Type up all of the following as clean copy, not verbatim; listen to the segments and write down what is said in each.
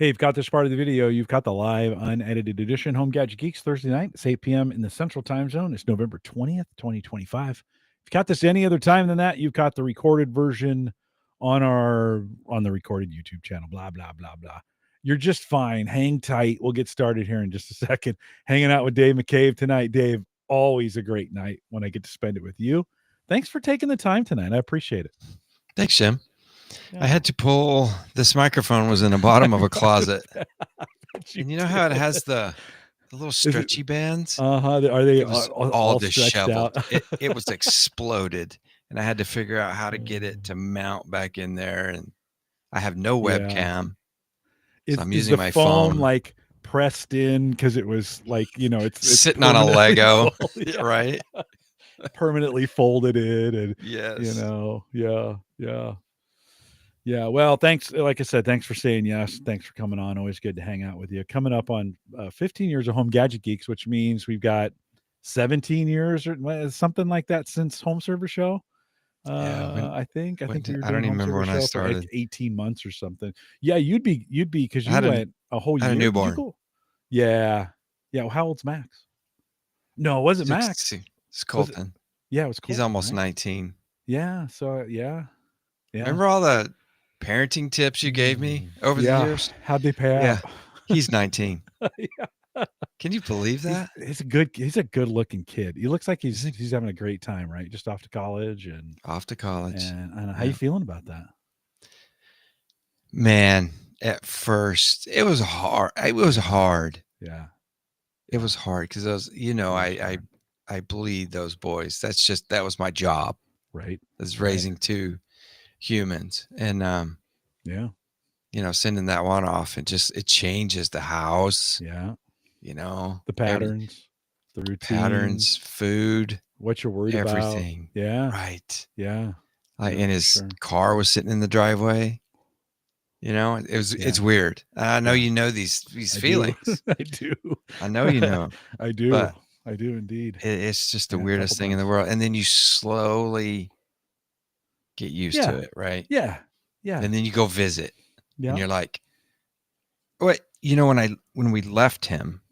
Hey, you've got this part of the video. You've got the live, unedited edition Home Gadget Geeks Thursday night. It's 8 p.m. in the Central Time Zone. It's November 20th, 2025. If you got this any other time than that, you've got the recorded version on the recorded YouTube channel. Blah blah blah blah. You're just fine. Hang tight. We'll get started here in just a second. Hanging out with Dave McCabe tonight. Dave, always a great night when I get to spend it with you. Thanks for taking the time tonight. I appreciate it. Thanks, Jim. Yeah. I had to pull this microphone was in the bottom of a closet. And you know how it has the little stretchy bands? Are they It was all stretched disheveled. out? It was exploded, and I had to figure out how to get it to mount back in there. And I have no webcam, so I'm using my phone. Like pressed in because it was like it's sitting on a Lego, yeah. Right? Permanently folded in, and yes, yeah. Well, thanks. Like I said, thanks for saying yes. Thanks for coming on. Always good to hang out with you. Coming up on 15 years of Home Gadget Geeks, which means we've got 17 years or something like that since Home Service Show. I think we were I don't even remember when I started. For like 18 months or something. Yeah, you'd be because you went a whole year. I had a newborn. Yeah. Well, how old's Max? No, it wasn't Max. It's Colton. It was Colton. He's almost right? 19. Yeah. So yeah. Remember all the parenting tips you gave me over the years? How'd they pay out? Yeah. He's 19. Can you believe that? He's a good looking kid. He looks like he's having a great time, right? Just off to college. And how you feeling about that? Man, at first it was hard. Yeah. It was hard because I bleed those boys. That was my job. Right. Is raising two humans. And sending that one off, and it changes the house. Yeah. The patterns, the routines, food, what you're worried about. Everything. Yeah. Right. Yeah. And his car was sitting in the driveway. It's weird. I know these feelings. I do. I know you know. I do. But I do indeed. It's just the weirdest thing in the world. And then you slowly get used to it, right? Yeah. Yeah. And then you go visit. Yeah. And you're like, what? When we left him,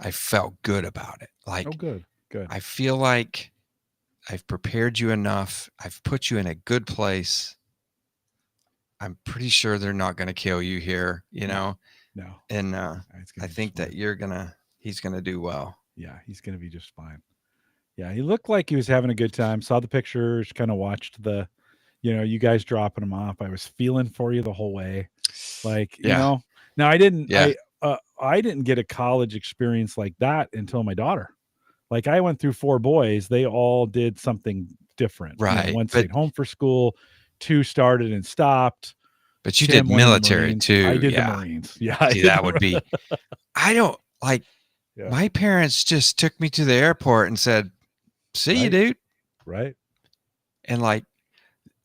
I felt good about it. Like, oh, good. I feel like I've prepared you enough. I've put you in a good place. I'm pretty sure they're not going to kill you here, No. And I think that he's going to do well. Yeah, he's going to be just fine. Yeah, he looked like he was having a good time. Saw the pictures, kind of watched the, you guys dropping him off. I was feeling for you the whole way. Like, Now I didn't, I didn't get a college experience like that until my daughter. Like I went through 4 boys. They all did something different. Right. One stayed home for school, 2 started and stopped. But you did military too. I did the Marines. Yeah. See, that would be, I don't like, my parents just took me to the airport and said, see you, dude. Right. And like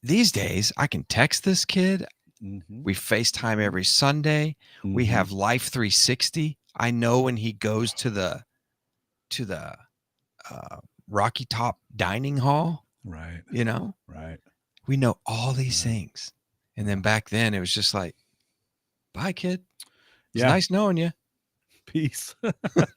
these days I can text this kid. Mm-hmm. We FaceTime every Sunday. Mm-hmm. We have Life 360. I know when he goes to the Rocky Top dining hall. Right. Right. We know all these things. And then back then it was just like, bye, kid. It's nice knowing you. Peace.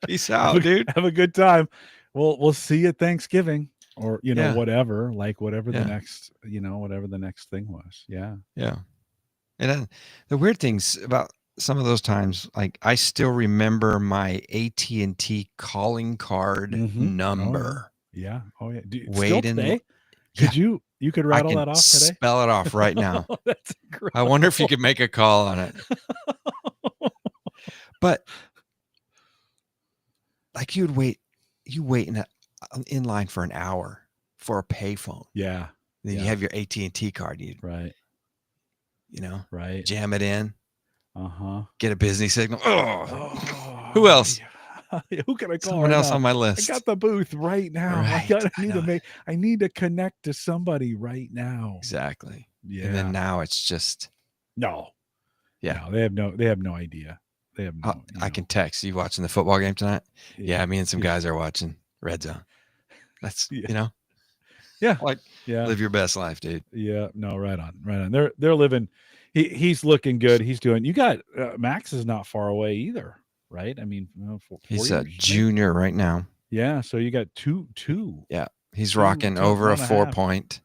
Peace out, dude. Have a good time. We'll see you at Thanksgiving or, whatever, like whatever the next, whatever the next thing was. Yeah. Yeah. And then the weird things about some of those times, like I still remember my AT&T calling card number. Yeah. Oh yeah. Wait in today? You could rattle that off today? Spell it off right now. That's great. I wonder if you could make a call on it. But like you wait in line for an hour for a payphone. Yeah. Then you have your AT&T card. Right. Right. Jam it in. Get a busy signal. Who else? Who can I call? Someone else on my list. I got the booth right now. Right. I need to connect to somebody right now. Exactly. Yeah. And then now it's just no. Yeah. No, they have no idea. They have no. I can text. You watching the football game tonight? Yeah, me and some guys are watching Red Zone. That's Yeah. Live your best life, dude. Yeah. No, right on. They're living. He's looking good. He's doing. You got Max is not far away either, right? I mean, 4 He's years, a junior right now. Yeah, so you got two. Yeah, he's rocking over a 4-point.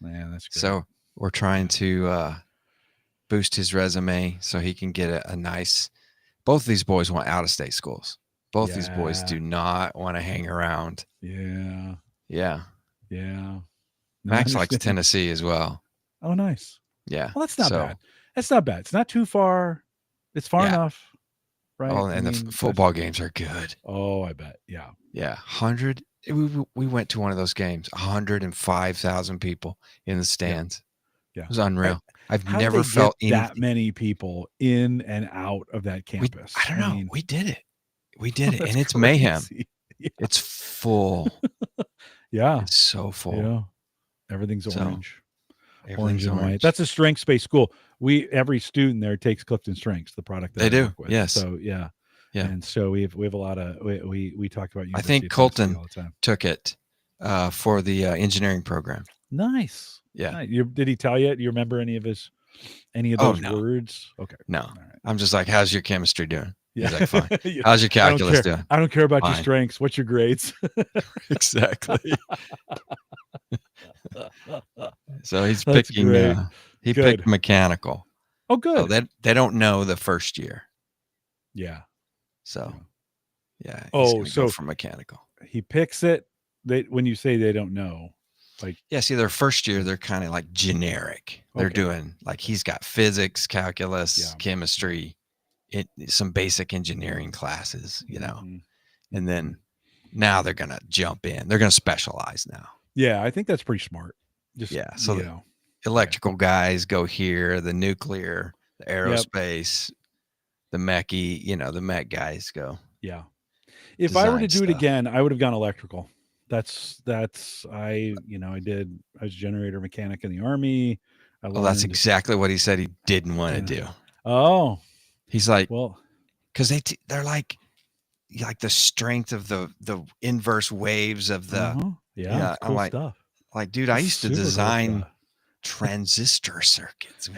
Man, that's great. So we're trying to boost his resume so he can get a nice. Both of these boys want out-of-state schools. Both these boys do not want to hang around. Yeah. Yeah. No, Max likes Tennessee as well. Oh, nice. Yeah. Well, that's not bad. That's not bad. It's not too far. It's far enough, right? Oh, and the football games are good. Oh, I bet. Yeah. Yeah. 100. We went to one of those games. 105,000 people in the stands. Yeah. It was unreal. I've never felt that many people in and out of that campus. I don't know. We did it. And it's crazy. Mayhem. Yeah. It's full. Yeah. It's so full. Yeah. Everything's orange. Orange and white. That's a strengths-based school. Every student there takes Clifton Strengths, the product that they I do. Work with. Yes. So yeah. And so we have a lot of we talk about. I think Colton all the time. Took it for the engineering program. Nice. Yeah. Nice. Did he tell you? Do you remember any of those words? Okay. No. All right. I'm just like, how's your chemistry doing? Yeah. He's like, fine. How's your calculus doing? I don't care about your strengths. What's your grades? Exactly. So he's picking. He picked mechanical. Oh, good. So they don't know the first year. Yeah. So, yeah. Oh, so go for mechanical. He picks it. When you say they don't know, like see, their first year they're kind of like generic. They're doing like he's got physics, calculus, chemistry, some basic engineering classes, and then now they're gonna jump in. They're gonna specialize now. Yeah, I think that's pretty smart. So the electrical guys go here, the nuclear, the aerospace, the mechy, the mech guys go. Yeah. If I were to do it again, I would have gone electrical. I was a generator mechanic in the Army. That's exactly what he said he didn't want to do. Oh. He's like, well, because they're like the strength of the inverse waves of the cool I'm like, stuff. Like, dude, I used to design transistor circuits.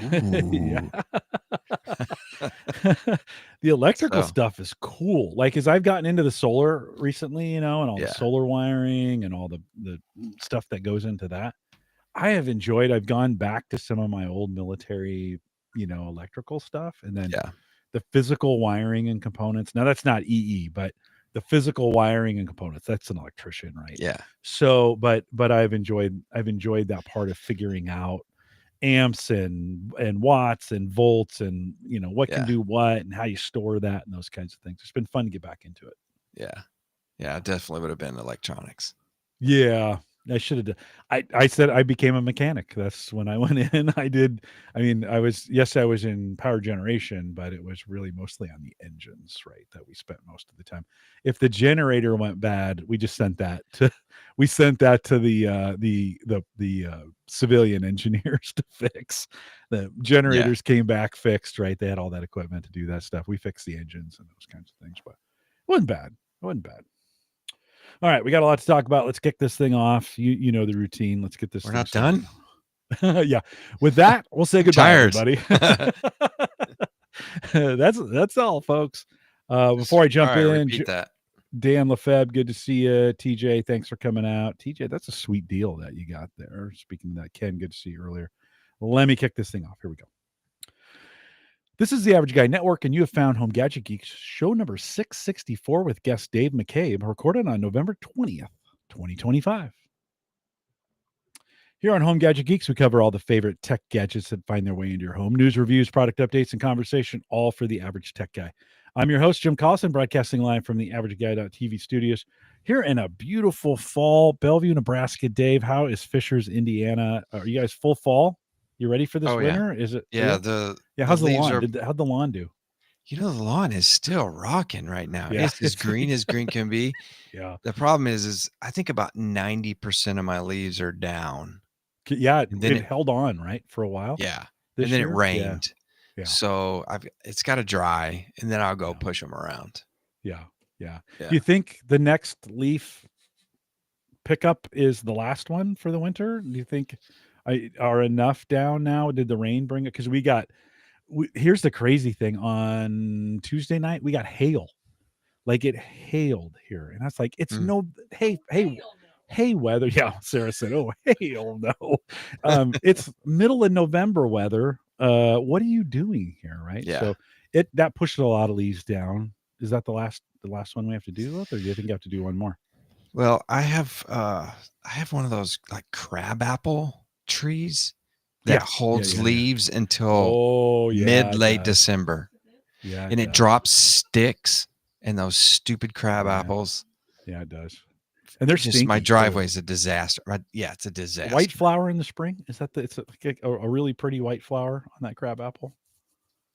The electrical stuff is cool. Like, as I've gotten into the solar recently, and all the solar wiring and all the stuff that goes into that, I have enjoyed. I've gone back to some of my old military, electrical stuff, and then the physical wiring and components. Now, that's not EE, but the physical wiring and components, that's an electrician, right? Yeah. So, but I've enjoyed that part of figuring out amps and watts and volts and what can do what and how you store that and those kinds of things. It's been fun to get back into it. Yeah, it definitely would have been electronics. Yeah, I should have done. I said I became a mechanic. That's when I went in. I was in power generation, but it was really mostly on the engines, right? That we spent most of the time. If the generator went bad, we just sent that to the civilian engineers to fix. The generators came back fixed, right? They had all that equipment to do that stuff. We fixed the engines and those kinds of things, but it wasn't bad. All right, we got a lot to talk about. Let's kick this thing off. You know the routine. Let's get this. We're not done. Yeah. With that, we'll say goodbye, everybody. That's all, folks. Before I jump in, repeat that. Dan Lefebvre, good to see you. TJ, thanks for coming out. TJ, that's a sweet deal that you got there. Speaking of that, Ken, good to see you earlier. Let me kick this thing off. Here we go. This is the Average Guy Network, and you have found Home Gadget Geeks, show number 664 with guest Dave McCabe, recorded on November 20th, 2025. Here on Home Gadget Geeks, we cover all the favorite tech gadgets that find their way into your home. News, reviews, product updates, and conversation, all for the average tech guy. I'm your host, Jim Collison, broadcasting live from the AverageGuy.tv studios here in a beautiful fall Bellevue, Nebraska. Dave, how is Fishers, Indiana? Are you guys full fall? You ready for this winter? Is it? Yeah. How's the lawn? How'd the lawn do? The lawn is still rocking right now. Yeah. It's as green as green can be. Yeah. The problem is I think about 90% of my leaves are down. Yeah. It held on, right, for a while. Yeah. And then it rained. Yeah. So it's got to dry, and then I'll go push them around. Yeah. Do you think the next leaf pickup is the last one for the winter? Do you think are enough down now? Did the rain bring it? Because we got here's the crazy thing. On Tuesday night, we got hail. Like it hailed here, and I was like, "It's no hey weather." Yeah, Sarah said, "Oh hail no." It's middle of November weather. What are you doing here, right? Yeah. So that pushed a lot of leaves down. Is that the last one we have to do with, or do you think you have to do one more? Well, I have one of those like crabapple trees that holds leaves until late December. Yeah, and it drops sticks and those stupid crab apples. Yeah, it does. And they're just stinky. My driveway is a disaster. Yeah, it's a disaster. White flower in the spring? Is that it's a really pretty white flower on that crab apple?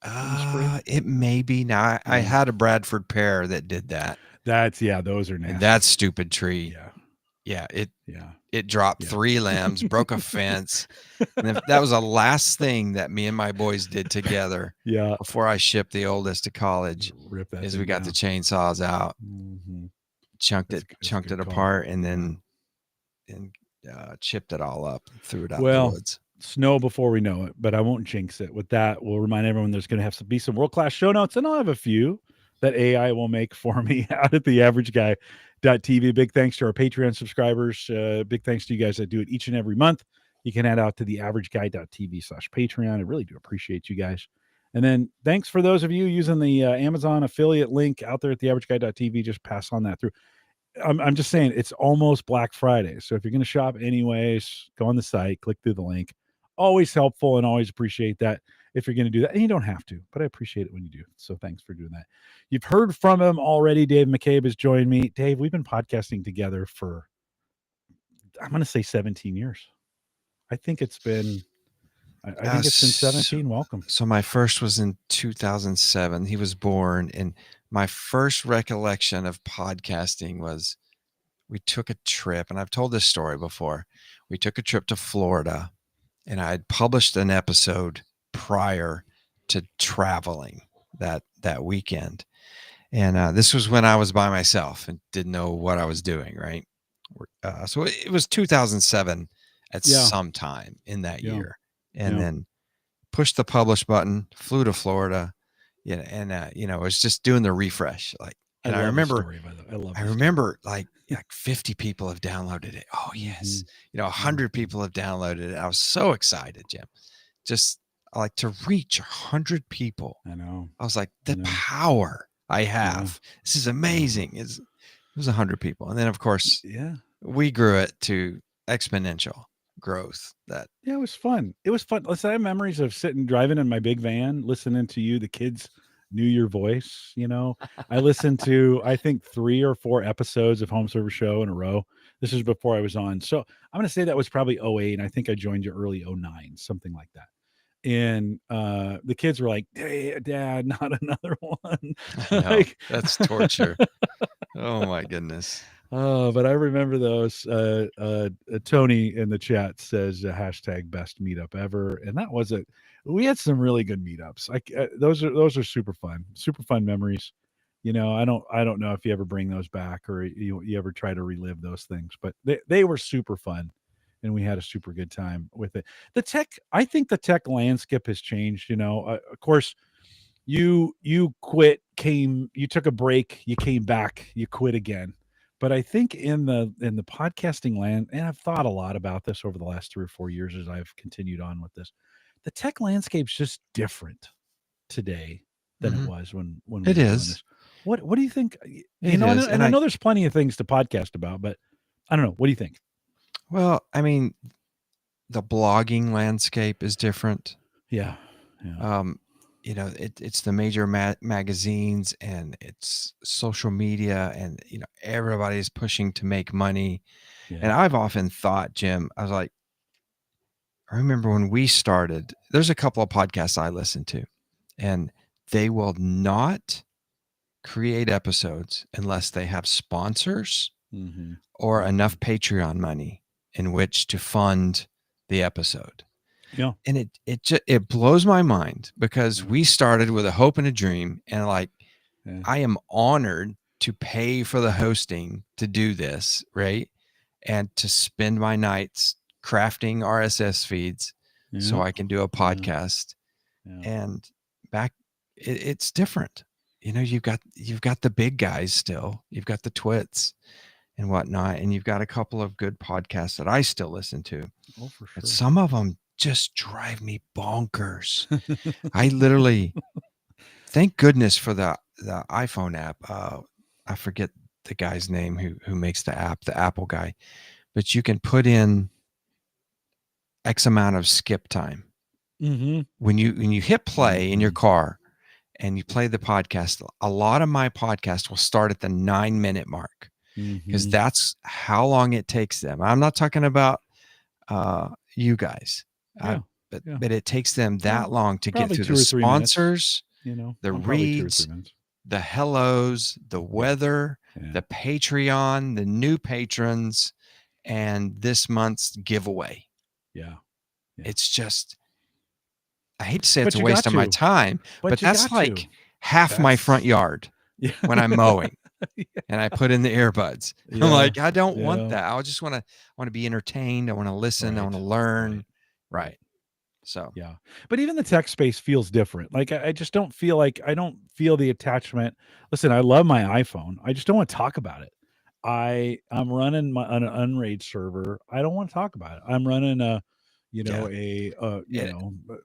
In the spring? It may be. Now I had a Bradford pear that did that. Those are nasty. And that stupid tree. Yeah. It dropped 3 limbs, broke a fence. And that was the last thing that me and my boys did together. Before I shipped the oldest to college, we got the chainsaws out, chunked it apart, and then chipped it all up, threw it out the woods. Snow before we know it, but I won't jinx it. With that, we'll remind everyone there's going to have to be some world-class show notes, and I'll have a few that AI will make for me out at theaverageguy.tv. Big thanks to our Patreon subscribers. Big thanks to you guys that do it each and every month. You can head out to theaverageguy.tv/Patreon. I really do appreciate you guys. And then thanks for those of you using the Amazon affiliate link out there at theaverageguy.tv. Just pass on that through. I'm just saying it's almost Black Friday. So if you're going to shop anyways, go on the site, click through the link. Always helpful and always appreciate that if you're going to do that. And you don't have to, but I appreciate it when you do. So thanks for doing that. You've heard from him already. Dave McCabe has joined me. Dave, we've been podcasting together for, I'm going to say 17 years. I think it's been 17. Welcome. So my first was in 2007. He was born. And my first recollection of podcasting was we took a trip, and I've told this story before. We took a trip to Florida, and I had published an episode prior to traveling that weekend. And this was when I was by myself and didn't know what I was doing, right? So it was 2007 at some time in that year. And then pushed the publish button, flew to Florida, and I was just doing the refresh. I remember like 50 people have downloaded it. Oh yes. 100 people have downloaded it. I was so excited, Jim. Just like to reach 100 people. I know. I was like, the power I have. This is amazing. It was 100 people. And then of course, we grew it to exponential growth. It was fun. Listen, I have memories of driving in my big van, listening to you. The kids knew your voice. I listened to, I think 3 or 4 episodes of Home Service Show in a row. This is before I was on. So I'm going to say that was probably 08. And I think I joined you early 09, something like that. And the kids were like, "Hey, Dad, not another one." That's torture. Oh my goodness. Oh, but I remember those. Tony in the chat says hashtag best meetup ever, and that was it. We had some really good meetups. Those are super fun memories. I don't know if you ever bring those back or you ever try to relive those things, but they were super fun, and we had a super good time with it. I think the tech landscape has changed. Of course. You quit, you took a break, you came back, you quit again. But I think in the podcasting land, and I've thought a lot about this over the last 3 or 4 years as I've continued on with this, the tech landscape's just different today than it was when we were doing this. What do you think? And I know there's plenty of things to podcast about, but I don't know. What do you think? Well, I mean, the blogging landscape is different. Yeah. It's the major magazines and it's social media, and everybody's pushing to make money. And I've often thought, Jim, I was like, I remember when we started, there's a couple of podcasts I listen to, and they will not create episodes unless they have sponsors or enough Patreon money in which to fund the episode. Yeah. And it blows my mind because we started with a hope and a dream, and I am honored to pay for the hosting to do this, right? And to spend my nights crafting RSS feeds so I can do a podcast. And back, it's different. You've got the big guys still. You've got the twits and whatnot, and you've got a couple of good podcasts that I still listen to. Oh, for But sure. some of them just drive me bonkers. I literally, thank goodness for the iPhone app. I forget the guy's name who makes the app, the Apple guy, but you can put in X amount of skip time. Mm-hmm. When you hit play in your car and you play the podcast, a lot of my podcasts will start at the 9-minute mark because that's how long it takes them. I'm not talking about you guys, but it takes them that long to get through the sponsors, the reads, the hellos, the weather, the Patreon, the new patrons, and this month's giveaway. Yeah. It's just, I hate to say it's a waste of my time, but that's like half my front yard when I'm mowing and I put in the earbuds. I'm like, I don't want that. I just want to be entertained. I want to listen. I want to learn. Right. So, but even the tech space feels different. Like, I just don't feel the attachment. Listen, I love my iPhone. I just don't want to talk about it. I'm running an Unraid server. I don't want to talk about it. I'm running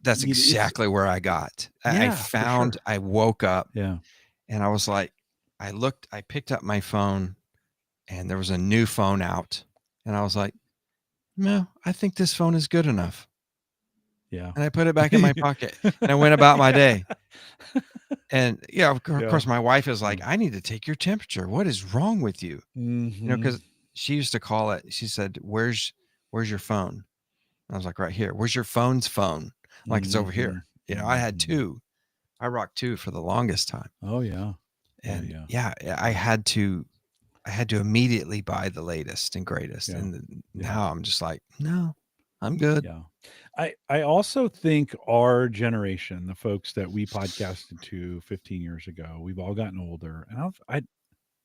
that's exactly where I got. I woke up and I was like, I picked up my phone and there was a new phone out and I was like, no, I think this phone is good enough. Yeah. And I put it back in my pocket and I went about my day. And of course my wife is like, I need to take your temperature. What is wrong with you? Because she used to call it, she said, where's your phone? I was like, right here. Where's your phone's phone? I'm like, it's over here. I had two. I rocked two for the longest time. Oh yeah. And I had to immediately buy the latest and greatest. And now I'm just like, no, I'm good. Yeah. I also think our generation, the folks that we podcasted to 15 years ago, we've all gotten older, and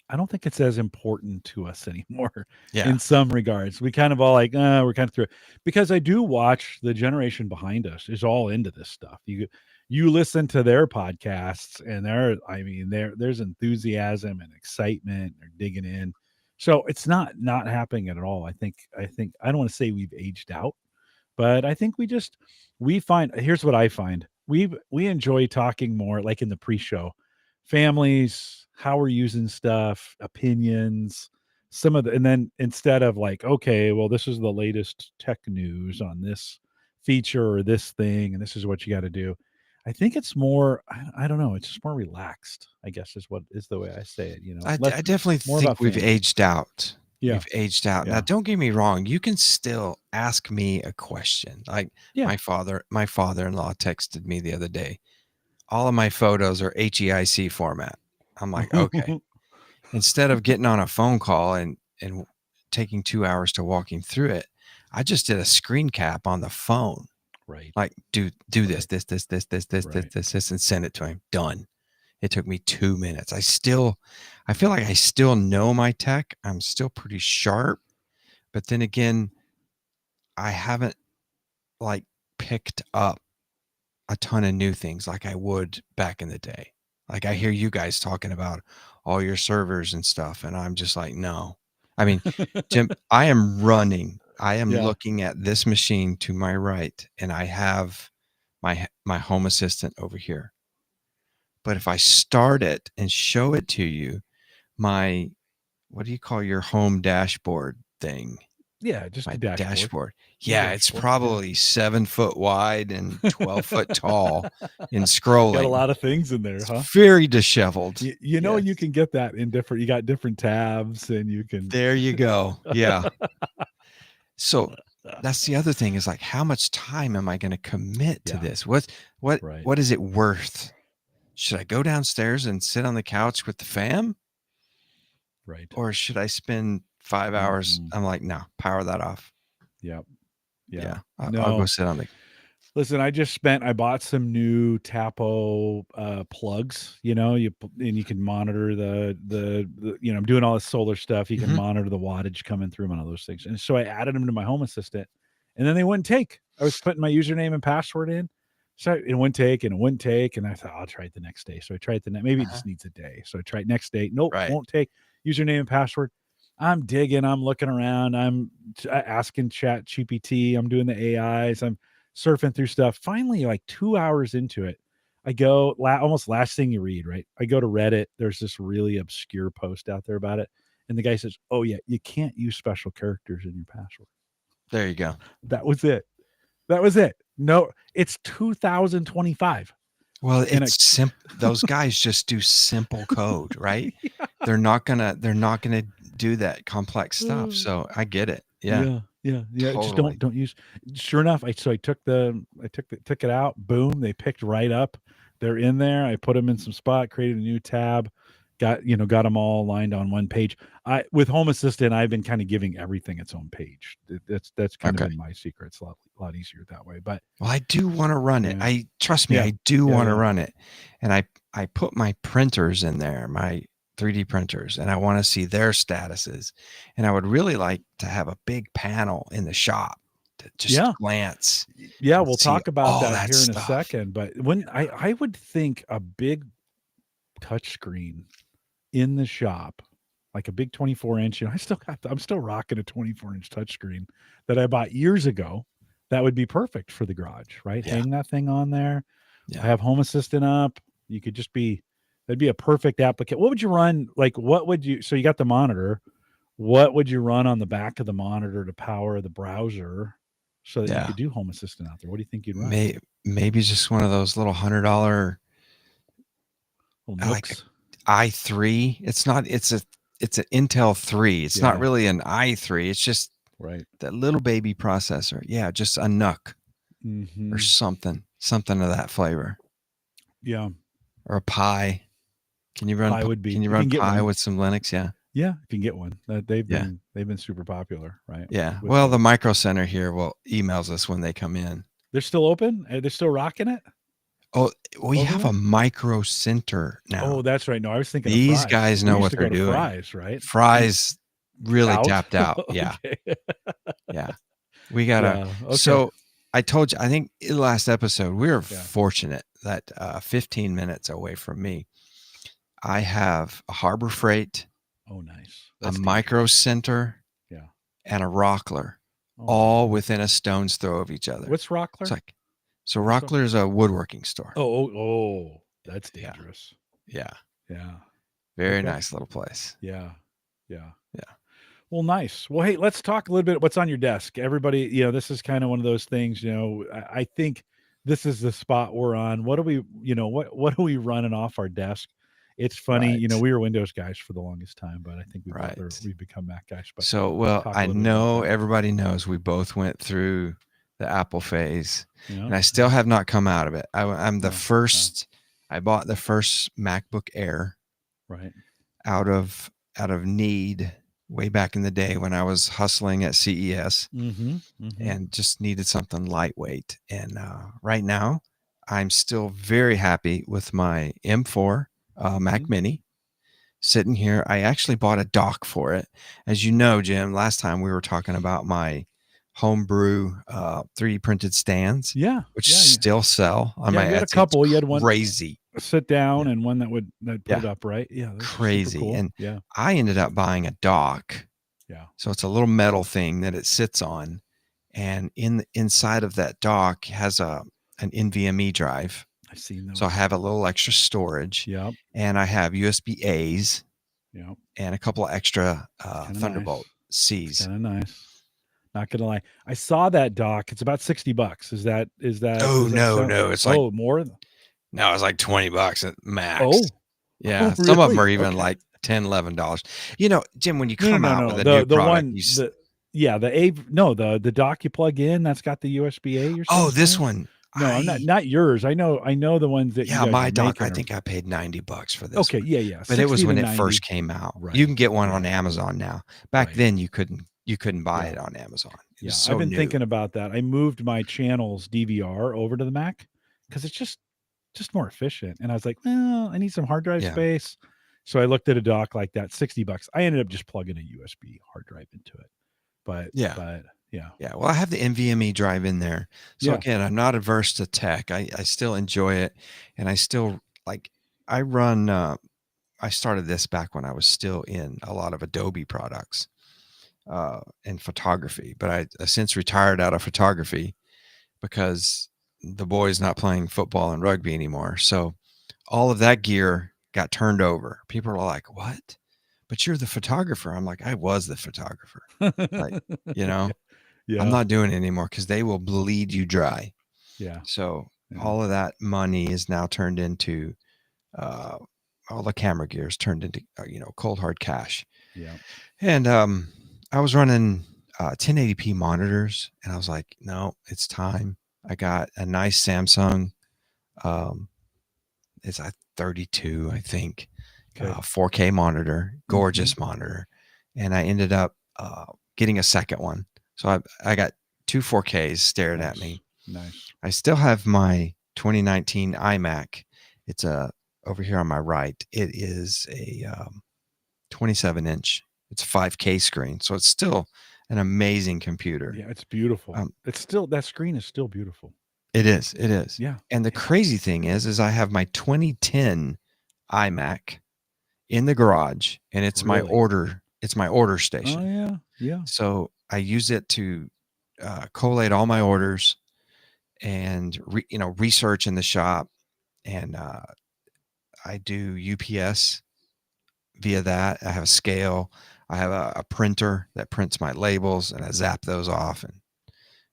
I don't think it's as important to us anymore in some regards. We kind of all like, we're kind of through it. Because I do watch the generation behind us is all into this stuff. You listen to their podcasts and there's enthusiasm and excitement. They're digging in. So it's not happening at all. I think I don't want to say we've aged out, but I think we find, here's what I find. We enjoy talking more like in the pre-show, families, how we're using stuff, opinions, and then instead of like, okay, well, this is the latest tech news on this feature or this thing, and this is what you got to do. I think it's more, I don't know, it's just more relaxed, I guess is the way I say it. I definitely think we've aged out. Yeah. We've aged out. Now, don't get me wrong. You can still ask me a question. Like my father-in-law texted me the other day. All of my photos are HEIC format. I'm like, okay. Instead of getting on a phone call and taking 2 hours to walking through it, I just did a screen cap on the phone. Right. Like, do this, and send it to him. Done. It took me 2 minutes. I feel like I still know my tech. I'm still pretty sharp. But then again, I haven't like picked up a ton of new things like I would back in the day. Like I hear you guys talking about all your servers and stuff. And I'm just like, no. I mean, Jim, I am looking at this machine to my right and I have my home assistant over here. But if I start it and show it to you, what do you call your home dashboard thing? Yeah, just a dashboard. Yeah, it's probably 7 foot wide and 12 foot tall in scrolling. Got a lot of things in there, huh? Very disheveled. You know, you can get that in different, you got different tabs and you can. There you go. Yeah. So that's the other thing is like, how much time am I going to commit to this? What is it worth? Should I go downstairs and sit on the couch with the fam? Right. Or should I spend 5 hours? I'm like, no, power that off. Yep. Yeah. I'll go sit on the. Listen, I bought some new Tapo plugs, and you can monitor the I'm doing all this solar stuff. You can monitor the wattage coming through and all those things. And so I added them to my home assistant and then they wouldn't take. I was putting my username and password in. So it wouldn't take, and it wouldn't take. And I thought, I'll try it the next day. So I tried maybe it Uh-huh. just needs a day. So I tried next day. Nope, Right. won't take. Username and password. I'm digging. I'm looking around. I'm asking Chat GPT. I'm doing the AIs. I'm surfing through stuff. Finally, like 2 hours into it, I go, almost last thing you read, right? I go to Reddit. There's this really obscure post out there about it. And the guy says, oh, yeah, you can't use special characters in your password. There you go. That was it. That was it. No, it's 2025. Well, it's simple. Those guys just do simple code, right? Yeah. They're not gonna do that complex stuff. So I get it. Yeah. Yeah. Totally. Just don't use. Sure enough, I took it out. Boom, they picked right up. They're in there. I put them in some spot, created a new tab, got them all aligned on one page. With Home Assistant, I've been kind of giving everything its own page. That's kind of been my secret. It's a lot easier that way. But I do want to run it. I trust me, Yeah. I do want to run it. And I put my printers in there, my 3D printers, and I want to see their statuses. And I would really like to have a big panel in the shop to just glance. Yeah, we'll talk about that here in stuff. a second. But when I would think a big touchscreen in the shop, like a big 24-inch, I'm still rocking a 24-inch touchscreen that I bought years ago. That would be perfect for the garage, right? Yeah. Hang that thing on there. Yeah. I have Home Assistant up. You could that'd be a perfect application. What would you run? So you got the monitor. What would you run on the back of the monitor to power the browser so that you could do Home Assistant out there? What do you think you'd run? Maybe just one of those little $100 like i3. It's an Intel 3. It's not really an i3. It's just that little baby processor. Yeah, just a NUC or something of that flavor. Yeah, or a Pi. Can you run Pi would be? Can you run Pi with some Linux? Yeah. Yeah, you can get one. They've been super popular, right? Yeah. Well, the Micro Center here emails us when they come in. They're still open? They're still rocking it? Oh, we have a Micro Center now. Oh, that's right. No, I was thinking these of Fry's. guys know what they're doing. Fry's, right? Fry's really tapped out. Yeah. Yeah. We gotta. So I told you, I think in the last episode, we were fortunate that 15 minutes away from me, I have a Harbor Freight. Oh, nice. That's a Micro Center. Yeah. And a Rockler, all within a stone's throw of each other. What's Rockler? Rockler is a woodworking store. Oh, that's dangerous. Yeah. Yeah. Very nice little place. Yeah. Well, nice. Well, hey, let's talk a little bit. What's on your desk? Everybody, this is kind of one of those things, I think this is the spot we're on. What do we, what are we running off our desk? It's funny, we were Windows guys for the longest time, but I think we've become Mac guys. But I know everybody knows we both went through the Apple phase, and I still have not come out of it. I'm the first. I bought the first MacBook Air, out of need way back in the day when I was hustling at CES, and just needed something lightweight. And right now, I'm still very happy with my M4 Mac Mini sitting here. I actually bought a dock for it. As you know, Jim, last time we were talking about my homebrew 3D printed stands, which still sell on my Etsy. You had a couple. You had one crazy sit down and one that put it up, right? Yeah, crazy. Cool. And I ended up buying a dock. Yeah. So it's a little metal thing that it sits on, and inside of that dock has an NVMe drive. I've seen those. So I have a little extra storage. Yeah. And I have USB A's. Yeah. And a couple of extra Thunderbolt C's. Kind of nice. Not gonna lie, I saw that dock. It's about $60. Is that? Oh, no! It's like more. No, it's like $20 at max. Oh, yeah. Oh, some of them are really? even like $10, $11. Jim, when you come out with a new the product, the dock you plug in that's got the USB A. Oh, this one. No, I'm not yours. I know the ones that. Yeah, my dock. I think I paid $90 for this. Okay, one. yeah. But it was when it first came out. Right. You can get one on Amazon now. Back then, you couldn't buy it on Amazon. I've been thinking about that. I moved my channel's DVR over to the Mac because it's just more efficient. And I was like, well, I need some hard drive space. So I looked at a dock like that, $60. I ended up just plugging a USB hard drive into it. But Yeah. Yeah. Well, I have the NVMe drive in there. So Yeah. again, I'm not averse to tech. I still enjoy it. And I still like, I run, I started this back when I was still in a lot of Adobe products and photography, but I since retired out of photography because the boy's not playing football and rugby anymore. So all of that gear got turned over. People are like, what? But you're the photographer. I'm like, I was the photographer. Like, you know, I'm Yeah. not doing it anymore because they will bleed you dry. Yeah. So Yeah. all of that money is now turned into all the camera gear is turned into cold hard cash. Yeah. And I was running 1080p monitors, and I was like, no, it's time. I got a nice Samsung. It's a 32, I think, Okay. 4K monitor, gorgeous monitor, and I ended up getting a second one. So I got two 4Ks staring at me. Nice. I still have my 2019 iMac. It's over here on my right. It is a 27-inch. It's a 5K screen, so it's still an amazing computer. Yeah, it's beautiful. It's still, that screen is still beautiful. It is. It is. Yeah. And the crazy thing is I have my 2010 iMac in the garage, and it's my order. It's my order station. Oh yeah. Yeah. So I use it to collate all my orders and research in the shop, and I do UPS via that. I have a scale. I have a printer that prints my labels, and I zap those off, and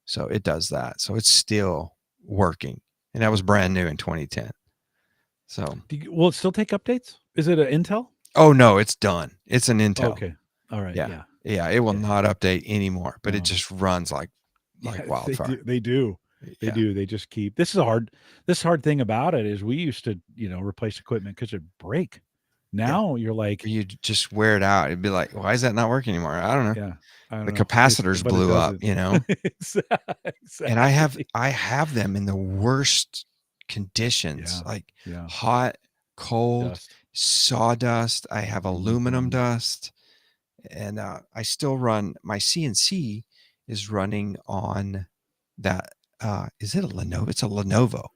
so it does that. So it's still working, and that was brand new in 2010. So will it still take updates? Is it an Intel? Oh no, it's done. It's an Intel. Okay. All right. Yeah. Yeah. It will not update anymore, but it just runs like wildfire. They do. They do. They just keep. This hard thing about it is we used to, replace equipment because it'd break. Now you're like, you just wear it out. It'd be like, why is that not working anymore? I don't know. Yeah. I don't The know. capacitors blew up, Exactly. And I have them in the worst conditions, like hot, cold, dust. Sawdust. I have aluminum dust, and I still run my CNC is running on that. Is it a Lenovo? It's a Lenovo.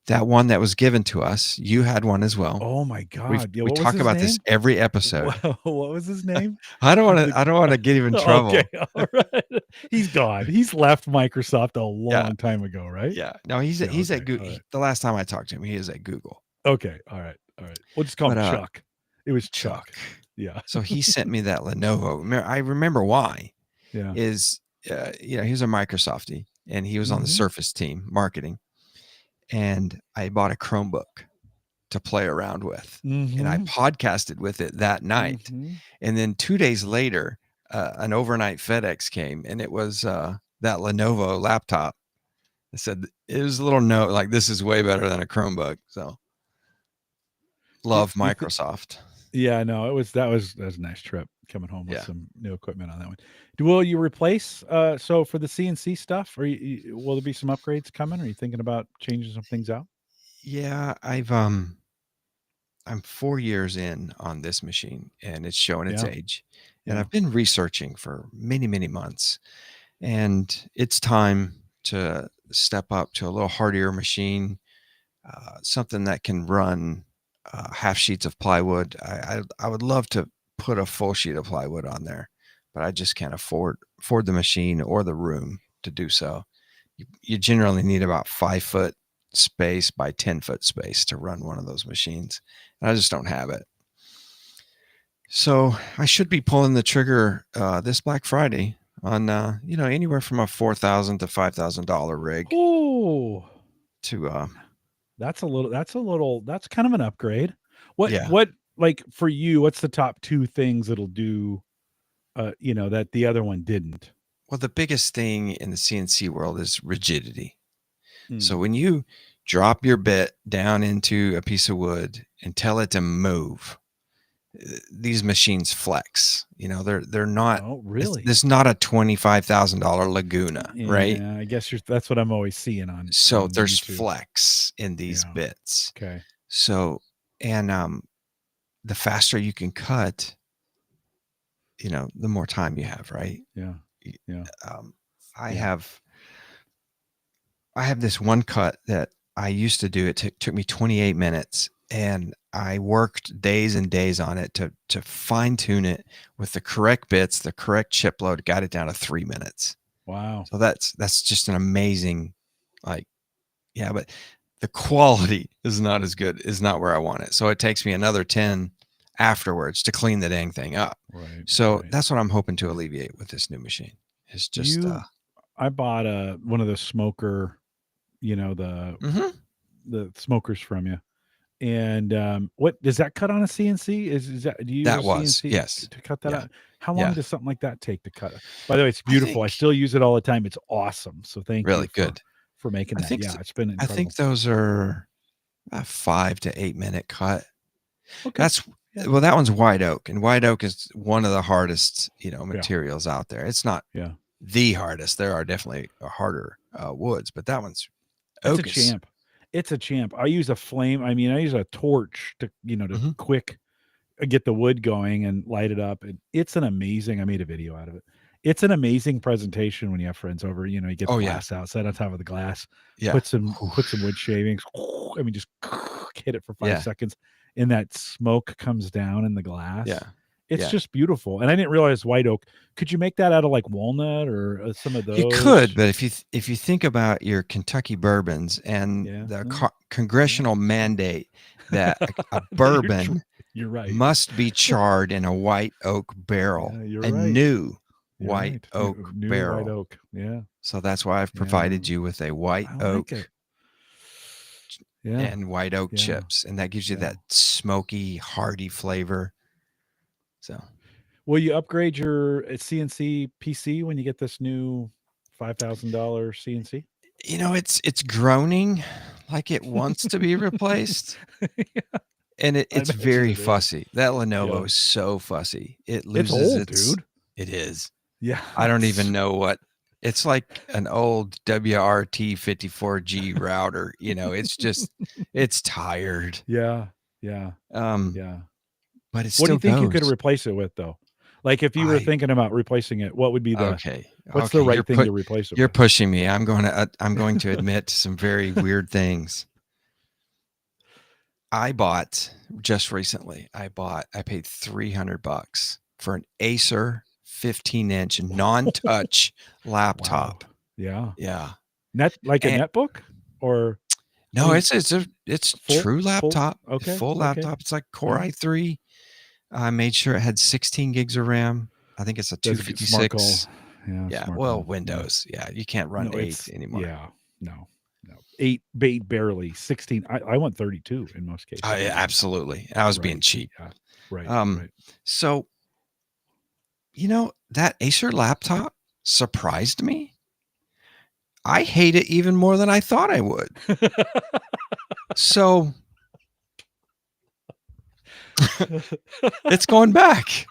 That one that was given to us. You had one as well. Oh my God! We talk about this every episode. What was his name? I don't want to get him in trouble. Okay, all right. He's gone. He's left Microsoft a long time ago, right? Yeah. No, he's at Google. Right. The last time I talked to him, he is at Google. Okay. All right. We'll just call him Chuck. It was Chuck. Yeah. So he sent me that Lenovo. I remember why. Yeah. Is he was a Microsoftie, and he was on the Surface team marketing, and I bought a Chromebook to play around with, and I podcasted with it that night, and then 2 days later, an overnight FedEx came, and it was that Lenovo laptop. I said it was a little note like, this is way better than a Chromebook. So love Microsoft. Yeah, no, that was a nice trip coming home with some new equipment on that one. Will you replace so for the CNC stuff, or will there be some upgrades coming? Are you thinking about changing some things out? Yeah, I'm 4 years in on this machine, and it's showing its age. And I've been researching for many, many months, and it's time to step up to a little hardier machine, something that can run half sheets of plywood. I would love to put a full sheet of plywood on there, but I just can't afford the machine or the room to do so. You generally need about 5 foot space by 10 foot space to run one of those machines, and I just don't have it. So I should be pulling the trigger this Black Friday on anywhere from a $4,000 to $5,000 rig. Oh, that's kind of an upgrade. What like for you, what's the top 2 things it'll do that the other one didn't? Well, the biggest thing in the CNC world is rigidity. So when you drop your bit down into a piece of wood and tell it to move, these machines flex. They're not. Oh, really? This is not a $25,000 Laguna, right? Yeah, I guess that's what I'm always seeing on. So on there's YouTube. flex in these bits. Okay. So the faster you can cut, the more time you have, right? Yeah. Yeah. I have this one cut that I used to do. It took me 28 minutes, and I worked days and days on it to fine tune it with the correct bits, the correct chip load. Got it down to 3 minutes. Wow. So that's just an amazing, like, yeah, but the quality is not as good, is not where I want it. So it takes me another 10 afterwards to clean the dang thing up. Right. So that's what I'm hoping to alleviate with this new machine. It's just, I bought one of the smoker, the smokers from you. And what does that cut on a CNC? Is that, do you use a CNC yes, to cut that out? How long does something like that take to cut? By the way, it's beautiful. I still use it all the time. It's awesome. So thank you for making that. Yeah, it's been incredible. I think those are a 5 to 8 minute cut. Okay. Well, that one's white oak, and white oak is one of the hardest, materials out there. It's not the hardest. There are definitely harder woods, but that one's It's a champ. It's a champ. I use a flame. I mean, I use a torch to, to quick get the wood going and light it up. And it's an amazing, I made a video out of it. It's an amazing presentation when you have friends over, you get the glass out, set on top of the glass, put some wood shavings. I mean, just hit it for 5 seconds and that smoke comes down in the glass. Yeah. It's just beautiful. And I didn't realize white oak. Could you make that out of like walnut or some of those? You could, but if you think about your Kentucky bourbons and the congressional mandate that a bourbon you're right. must be charred in a white oak barrel, new white oak barrel. White oak. Yeah. So that's why I've provided you with a white oak and white oak chips, and that gives you that smoky, hearty flavor. So, will you upgrade your CNC PC when you get this new $5,000 CNC? It's groaning like it wants to be replaced, and it's very fussy. That Lenovo is so fussy. It loses its dude. It is. Yeah. I don't even know what. It's like an old WRT 54G router. It's just, it's tired. Yeah. But it's what do you think you could replace it with, though? Like if you were thinking about replacing it, what would be the what's the right thing to replace it You're with? pushing me. I'm going to admit some very weird things. I bought just recently. I paid $300 for an Acer 15-inch non-touch laptop. Wow. Yeah. A netbook or no? It's true laptop. Full laptop. It's like Core i3. I made sure it had 16 gigs of RAM. I think it's a 256. Yeah. Well, Windows. Yeah. You can't run 8 anymore. Yeah. No. 8 barely. 16. I want 32 in most cases. Absolutely. I was being cheap. Yeah. Right. So, that Acer laptop surprised me. I hate it even more than I thought I would. So it's going back.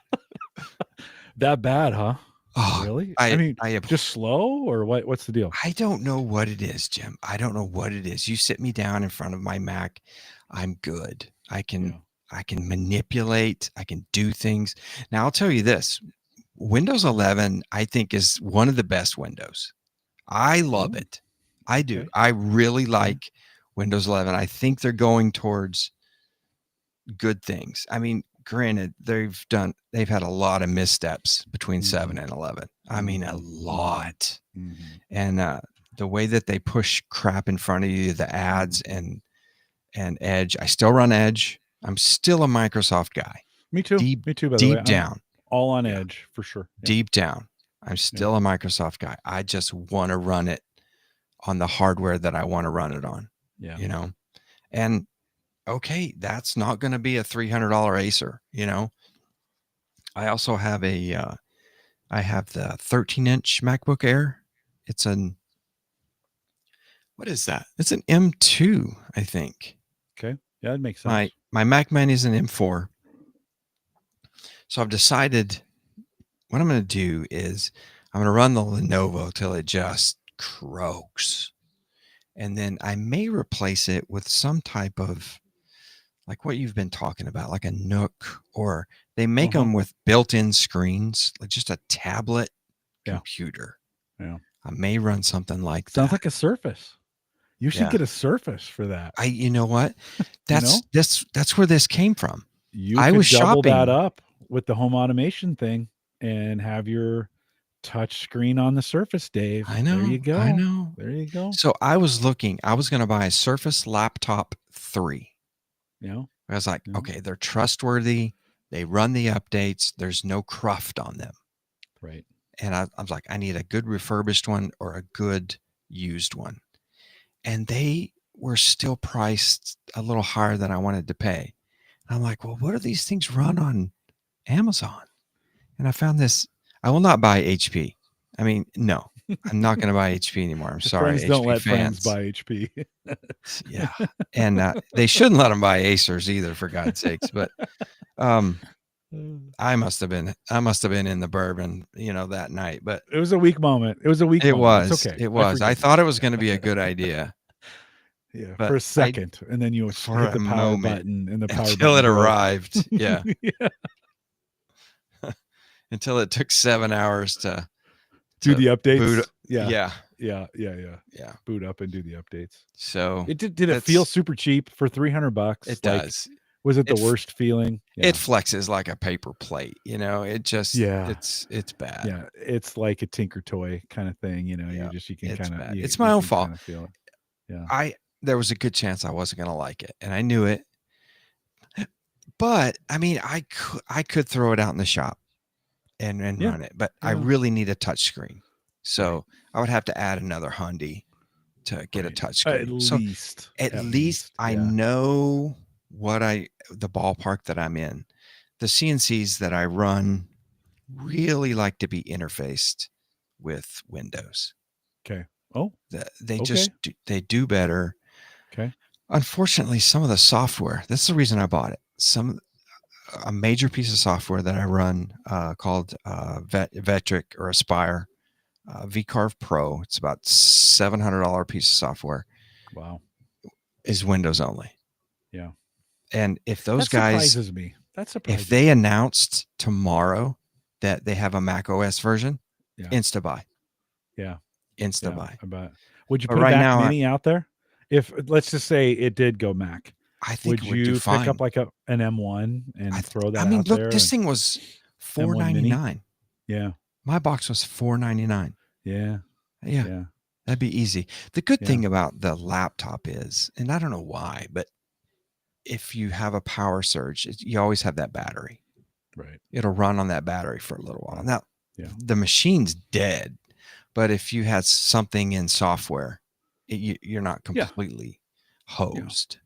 That bad, huh? Oh, really? I mean, just slow or what? What's the deal? I don't know what it is, Jim. I don't know what it is. You sit me down in front of my Mac, I'm good. I can manipulate. I can do things. Now I'll tell you this: Windows 11, I think, is one of the best Windows. I love it. I do. I really like Windows 11. I think they're going towards good things. I mean, granted, they've had a lot of missteps between 7 and 11. I mean, a lot. And the way that they push crap in front of you, the ads and Edge. I still run Edge. I'm still a Microsoft guy. Me too. Me too. By the way, deep down, all on Edge for sure. Deep down, I'm still a Microsoft guy. I just want to run it on the hardware that I want to run it on. Yeah. And okay, that's not going to be a $300 Acer. I also have I have the 13-inch MacBook Air. It's what is that? It's an M2, I think. Okay. Yeah, that makes sense. My Mac Mini is an M4. So I've decided what I'm going to do is I'm going to run the Lenovo till it just croaks. And then I may replace it with some type of, like what you've been talking about, like a Nook, or they make them with built-in screens, like just a tablet computer. Yeah. I may run something like Sounds that. like a Surface. You should Yeah. get a Surface for that. You know what? You know, That's where this came from. you I was could double that shopping. up with the home automation thing and have your touch screen on the Surface, Dave. I There you know. I go. know. There you go. So I was looking. I was going to buy a Surface Laptop 3. You know, I was like, you know? okay, they're trustworthy. They run the updates. There's no cruft on them. Right. And I was like, I need a good refurbished one or a good used one. And they were still priced a little higher than I wanted to pay. And I'm like, well, what do these things run on Amazon? And I found this. I will not buy HP. I mean, no, I'm not going to buy HP anymore. I'm sorry, Friends don't HP let friends fans. buy HP. Yeah. And they shouldn't let them buy Acers either, for God's sakes. But I must have been in the bourbon, that night. But It was a weak moment. It was a weak moment. It's okay. it was. I forgive you. thought it was going to be a good idea, Yeah, but for a second, and then you for hit a the power moment button, and the power until button it broke. arrived. Yeah. Yeah. Until it took 7 hours to Do the updates. boot. Yeah. Yeah. Boot up and do the updates. So It did it feel super cheap for $300? It Like, does. was it the worst feeling? Yeah. It flexes like a paper plate, it just it's bad. Yeah, it's like a Tinker Toy kind of thing, you can It's kind bad. of It's my own fault. Feel it. Yeah. There was a good chance I wasn't going to like it, and I knew it. But I mean, I could throw it out in the shop and run it, but I really need a touch screen. So I would have to add another hundy to get a touch screen. At least I know the ballpark that I'm in. The CNCs that I run really like to be interfaced with Windows. Okay. Oh, they do better. Okay. Unfortunately, some of the software, that's the reason I bought it. A major piece of software that I run called Vetric or Aspire VCarve Pro. It's about $700 piece of software. Wow. Is Windows only. Yeah. And if those that guys surprises me. That surprises if they announced tomorrow that they have a Mac OS version, insta buy. Yeah. Insta buy. But would you put a Mac Mini out there? If let's just say it did go Mac, I think would you pick up like an M1 and throw that? I mean, out look, there this thing was $499. Yeah, my box was $499. Yeah, that'd be easy. The good thing about the laptop is, and I don't know why, but if you have a power surge, you always have that battery. Right. It'll run on that battery for a little while. Now, the machine's dead, but if you had something in software, you're not completely hosed.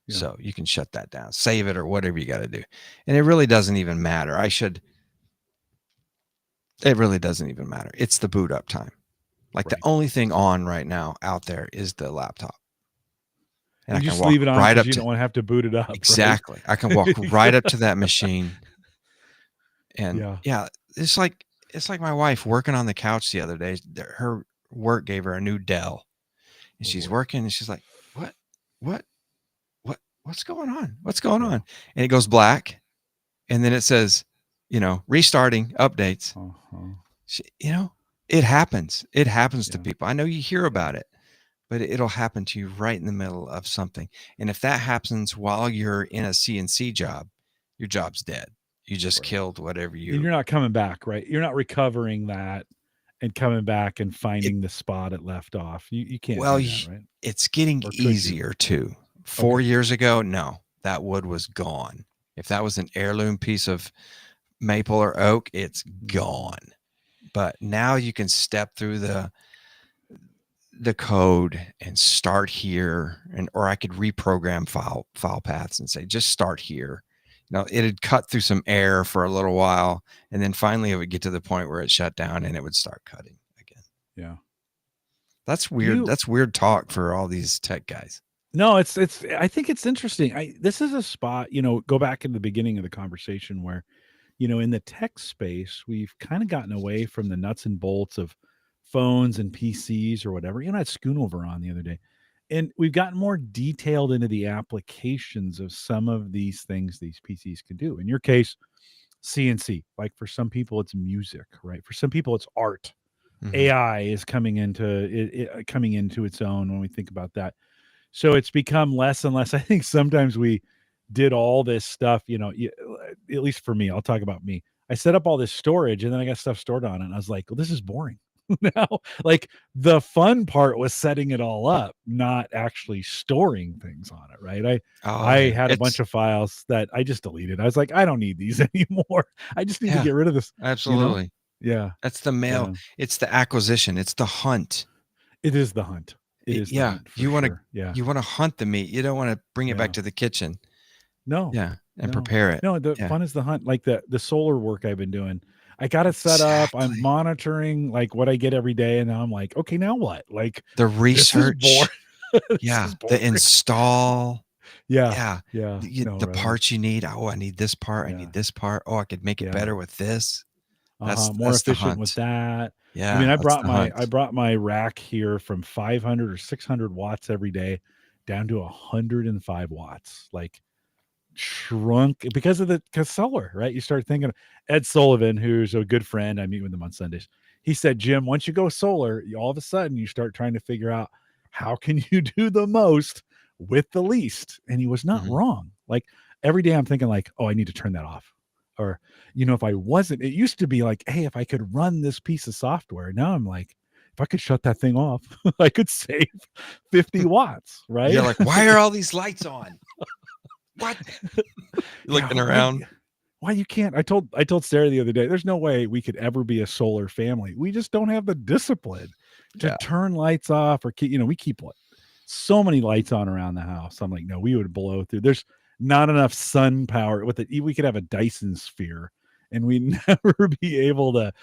Yeah. So you can shut that down, save it, or whatever you got to do. And it really doesn't even matter. It really doesn't even matter. It's the boot up time. Like the only thing on right now out there is the laptop. And I can just leave it on right up. You don't want to have to boot it up. Exactly. Right? I can walk right up to that machine. And it's like my wife working on the couch the other day. Her work gave her a new Dell, and she's working, and she's like, What's going on? What's going on? And it goes black, and then it says, restarting updates. It happens. It happens to people. I know you hear about it, but it'll happen to you right in the middle of something. And if that happens while you're in a CNC job, your job's dead. You just killed whatever you. And you're not coming back, right? You're not recovering that and coming back and finding the spot it left off. You can't. Well, do that, right? It's getting easier too. 4 years ago, no, that wood was gone. If that was an heirloom piece of maple or oak, it's gone. But now you can step through the code and start here, or I could reprogram file paths and say just start here. It'd cut through some air for a little while, and then finally it would get to the point where it shut down and it would start cutting again. Yeah, that's weird. That's weird talk for all these tech guys. No, it's. I think it's interesting. This is a spot. Go back in the beginning of the conversation where, in the tech space, we've kind of gotten away from the nuts and bolts of phones and PCs or whatever. I had Schoonover on the other day, and we've gotten more detailed into the applications of some of these things these PCs can do. In your case, CNC. Like for some people, it's music, right? For some people, it's art. AI is coming into coming into its own when we think about that. So it's become less and less. I think sometimes we did all this stuff, at least for me, I'll talk about me. I set up all this storage and then I got stuff stored on it. And I was like, well, this is boring. Now, like the fun part was setting it all up, not actually storing things on it. Right. Oh I yeah, had a bunch it's of files that I just deleted. I was like, I don't need these anymore. I just need to yeah, get rid of this, you know? absolutely. Yeah. That's the mail. Yeah. It's the acquisition. It's the hunt. It is the hunt. It is the Yeah, hunt for sure. Yeah. you want to hunt the meat. You don't want to bring it back Yeah. to the kitchen. No, Yeah, and no, prepare it. no. The Yeah, fun is the hunt. Like the solar work I've been doing. I got it set up. I'm exactly. monitoring like what I get every day, and now I'm like, okay, now what? Like The this is boring. research. This Yeah, is the boring. install. Yeah, Yeah, yeah. No, the right. parts you need. Oh, I need this part. I Yeah, need this part. Oh, I could make it yeah. better with this. More That's the efficient with hunt. that. I mean, Yeah, that's the I hunt. brought my rack here from 500 or 600 watts every day down to 105 watts. Like shrunk because of because solar, right? You start thinking Ed Sullivan, who's a good friend, I meet with him on Sundays. He said, Jim, once you go solar, all of a sudden you start trying to figure out how can you do the most with the least. And he was not Mhm. wrong. Like every day I'm thinking like, oh, I need to turn that off. Or, if I wasn't, it used to be like, hey, if I could run this piece of software, now I'm like, if I could shut that thing off, I could save 50 watts, right? You're like, why are all these lights on? What? You're Yeah, looking around. why you can't. I told Sarah the other day, there's no way we could ever be a solar family. We just don't have the discipline to Yeah. turn lights off or keep, we keep so many lights on around the house. I'm like, no, we would blow through. There's not enough sun power with it. We could have a Dyson sphere and we'd never be able to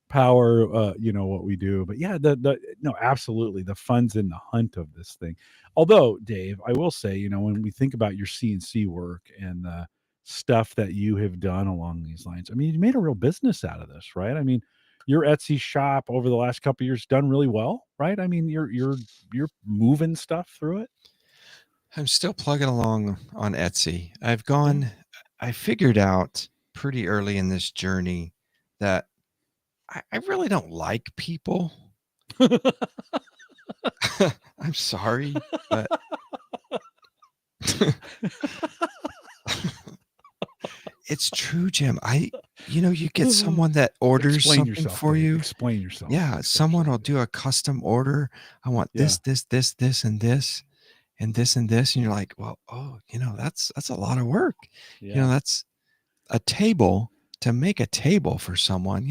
power what we do. But yeah, the no, absolutely, the fun's in the hunt of this thing. Although, Dave, I will say, when we think about your CNC work and the stuff that you have done along these lines, I mean, you made a real business out of this, right? I mean, your Etsy shop over the last couple of years done really well, right? I mean, you're moving stuff through it. I'm still plugging along on Etsy. Yeah. I figured out pretty early in this journey that I really don't like people. I'm sorry, but it's true, Jim. You get someone that orders Explain something yourself, for Dave. you. Explain yourself. Yeah, Explain someone yourself, will Dave. do a custom order. I want Yeah. this, and this, and this, and this. And you're like, well, that's a lot of work. Yeah. That's a table to make a table for someone.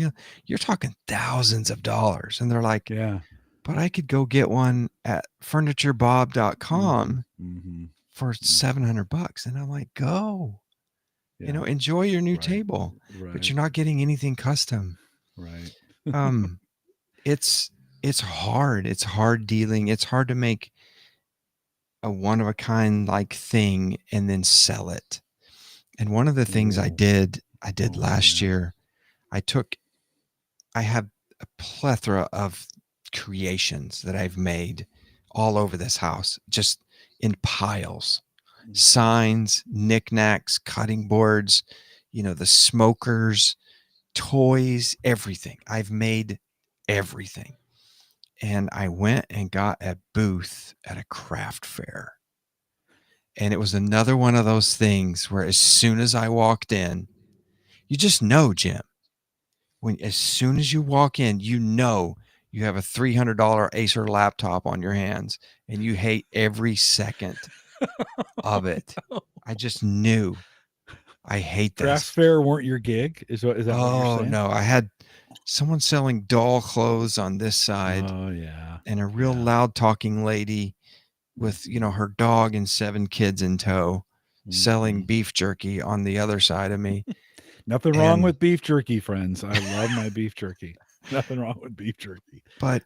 You're talking thousands of dollars. And they're like, Yeah. but I could go get one at furniturebob.com Mm-hmm. for $700. And I'm like, go, Yeah. enjoy your new Right. table, but Right. you're not getting anything custom. Right. Um, it's hard. It's hard dealing. It's hard to make a one of a kind like thing and then sell it. And one of the things I Whoa. did Oh, last yeah. year, I have a plethora of creations that I've made all over this house, just in piles. Signs, knickknacks, cutting boards, the smokers, toys, everything. I've made everything. And I went and got a booth at a craft fair. And it was another one of those things where as soon as I walked in, you just know, Jim, as soon as you walk in, you have a $300 Acer laptop on your hands and you hate every second of it. I just knew. I hate Crafts this. fair weren't your gig? Is that what you're Oh saying? no, I had someone selling doll clothes on this side Oh yeah. and a real Yeah. loud talking lady with, her dog and 7 kids in tow selling Mhm. beef jerky on the other side of me. Nothing wrong And with beef jerky, friends. I love my beef jerky. Nothing wrong with beef jerky. but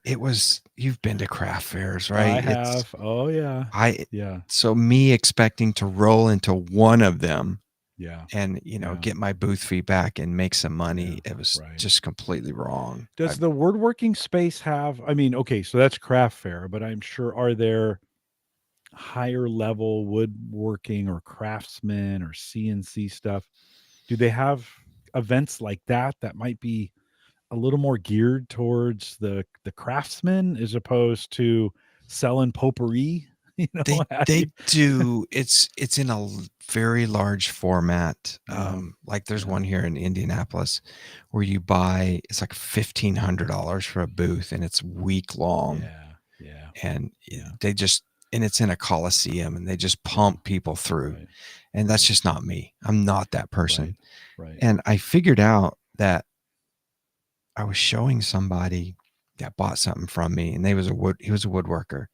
you've been to craft fairs, I right? have. Oh yeah. I Yeah. so me expecting to roll into one of them Yeah. and, Yeah. get my booth fee back and make some Yeah. money, it was Right. just completely wrong. Does the woodworking space have, I mean, okay, so that's craft fair, but I'm sure are there higher level woodworking or craftsmen or CNC stuff? Do they have events like that might be a little more geared towards the craftsman as opposed to selling potpourri. You know, They do. It's in a very large format. Yeah. Like there's one here in Indianapolis where you buy, it's like $1,500 for a booth, and it's week long. Yeah. And they just, and it's in a coliseum, and they just pump people through. Right. And that's just not me. I'm not that person. Right. And I figured out that I was showing somebody that bought something from me, and he was a woodworker.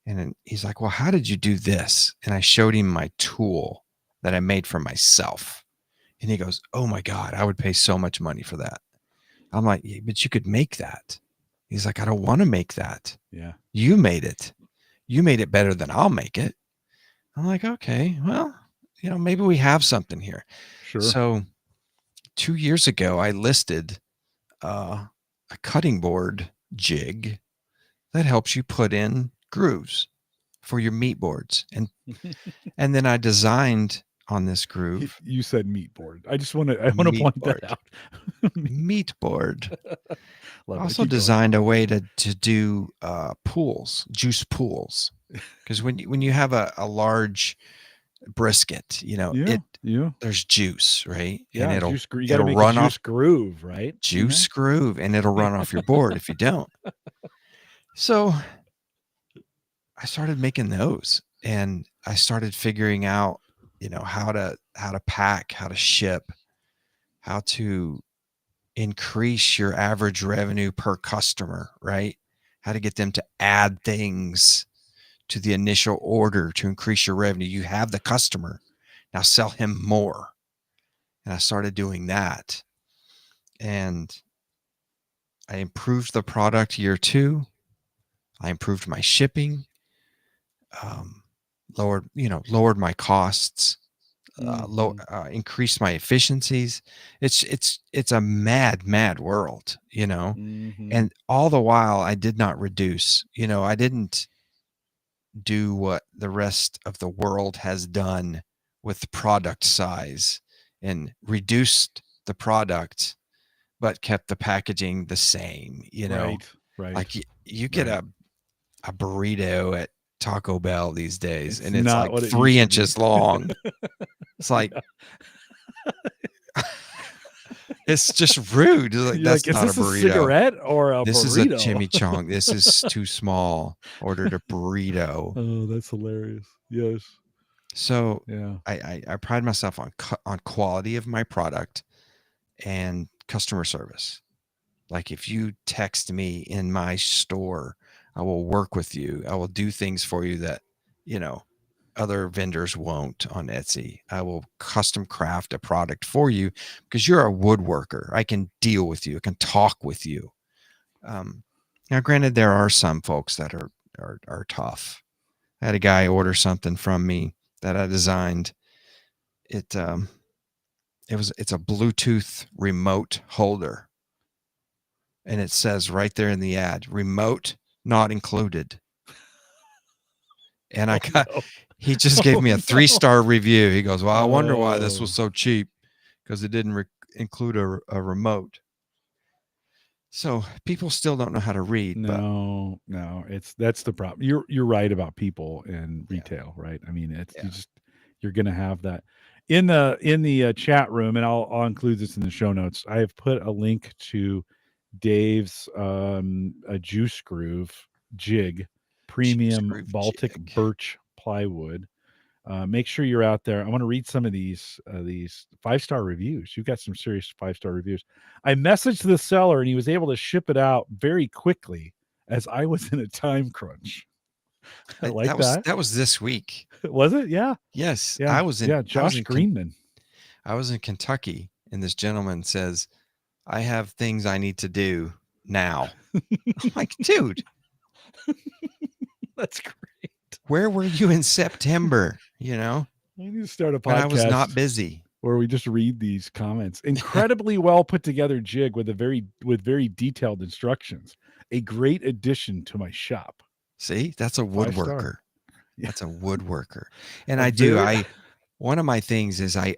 And then he's like, well, how did you do this? And I showed him my tool that I made for myself. And he goes, oh my God, I would pay so much money for that. I'm like, yeah, but you could make that. He's like, I don't want to make that. Yeah. You made it. You made it better than I'll make it. I'm like, okay, well, maybe we have something here. Sure. So 2 years ago, I listed a cutting board jig that helps you put in grooves for your meat boards. And then I designed on this groove. You said meat board. I want to point that out. Meat board. I also designed a way to do pools, juice pools. Because when you have a large brisket, there's juice, right? Yeah, and you got to make a juice groove, right? Juice groove, and it'll run off your board if you don't. So I started making those, and I started figuring out, how to pack, how to ship, how to increase your average revenue per customer, right? How to get them to add things to the initial order to increase your revenue. You have the customer, now sell him more. And I started doing that. And I improved the product year 2. I improved my shipping, lowered my costs, increased my efficiencies. It's a mad world, and all the while I did not reduce. I didn't do what the rest of the world has done with product size and reduced the product, but kept the packaging the same. Right. Like you get a burrito at Taco Bell these days, and it's not like 3 inches long. It's like, it's just rude. Like, that's not is a burrito. A cigarette or a this burrito? Is a chimichanga. This is too small. Ordered a burrito. Oh, that's hilarious. Yes. So I pride myself on quality of my product and customer service. Like if you text me in my store, I will work with you. I will do things for you that, other vendors won't on Etsy. I will custom craft a product for you because you're a woodworker. I can deal with you. I can talk with you. Now, granted, there are some folks that are tough. I had a guy order something from me that I designed. It's a Bluetooth remote holder. And it says right there in the ad, remote not included. And he just gave me a 3-star review. He goes, well, I wonder why this was so cheap, because it didn't include a remote. So people still don't know how to read. No, that's the problem. You're right about people in retail, right? I mean, you're going to have that in the chat room, and I'll include this in the show notes. I have put a link to Dave's a juice groove jig, premium Baltic birch plywood. Make sure you're out there. I want to read some of these 5-star reviews. You've got some serious 5-star reviews. I messaged the seller and he was able to ship it out very quickly as I was in a time crunch. That was this week. Was it? Yeah. Yes. Yeah. I was in Josh Greenman. I was in Kentucky, and this gentleman says, I have things I need to do now. I'm like, dude, that's great. Where were you in September? We need to start a podcast. When I was not busy, where we just read these comments. Incredibly well put together jig with very detailed instructions. A great addition to my shop. See, that's a woodworker. Yeah. That's a woodworker. And one of my things is I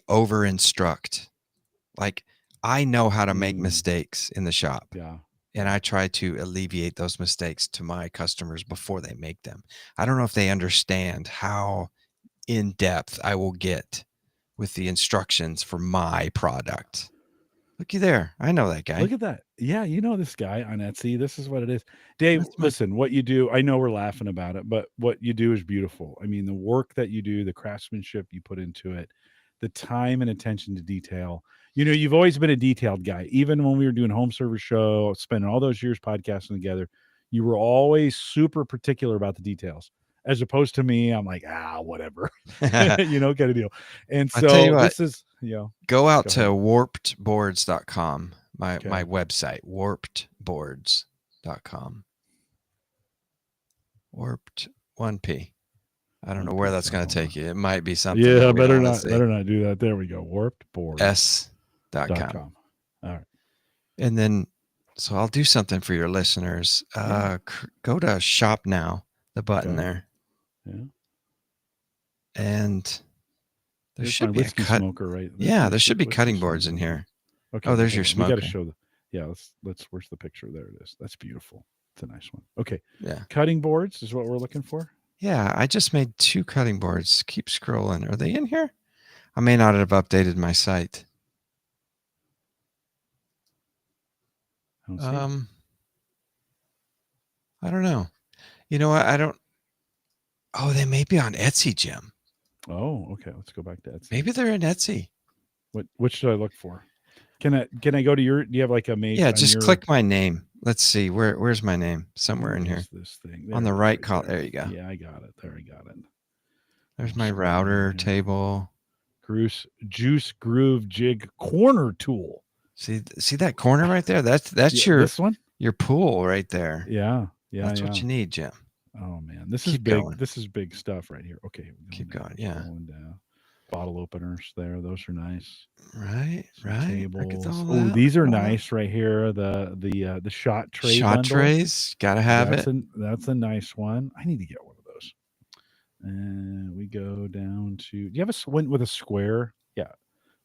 I know how to make mistakes in the shop. Yeah. And I try to alleviate those mistakes to my customers before they make them. I don't know if they understand how in depth I will get with the instructions for my product. Looky there. I know that guy. Look at that. Yeah, you know this guy on Etsy. This is what it is. Dave, That's listen, what you do, I know we're laughing about it, but what you do is beautiful. I mean, the work that you do, the craftsmanship you put into it, the time and attention to detail. You know, you've always been a detailed guy. Even when we were doing Home Service Show, spending all those years podcasting together, you were always super particular about the details. As opposed to me, I'm like, whatever. You know, kind of deal. And I tell you so what, this is, go out go to ahead. warpedboards.com, my Okay. website, warpedboards.com. Warped 1P. I don't know where that's going to take you. It might be something. Yeah, that we better don't wanna not. see. Better not do that. There we go. warpedboards.com. All right. And then, so I'll do something for your listeners. Go to shop now, the button there. Yeah. And there There's should my be whiskey smoker, right? Yeah, there should be cutting boards in here. Okay. Oh, there's your smoker. We got to show where's the picture? There it is. That's beautiful. It's a nice one. Okay. Yeah. Cutting boards is what we're looking for. Yeah, I just made 2 cutting boards. Keep scrolling. Are they in here? I may not have updated my site. I don't see I don't know. You know what? I don't. Oh, they may be on Etsy, Jim. Oh, okay. Let's go back to Etsy. Maybe they're in Etsy. Which should I look for? Can I go to your? Do you have like a made? Yeah, just click my name. Let's see. Where's my name? Somewhere in here. This thing on the right column. There you go. Yeah, I got it. There, I got it. There's my router table. Juice Groove Jig corner tool. See that corner right there? That's your this one. Your pool right there. Yeah. That's what you need, Jim. Oh man, this is big. This is big stuff right here. Okay, keep going. Yeah. Down. Bottle openers there. Those are nice. Right. Tables. Oh, these are nice right here. The shot tray. Shot trays. Gotta have it. That's a nice one. I need to get one of those. And we go down to. Do you have a one with a square? Yeah.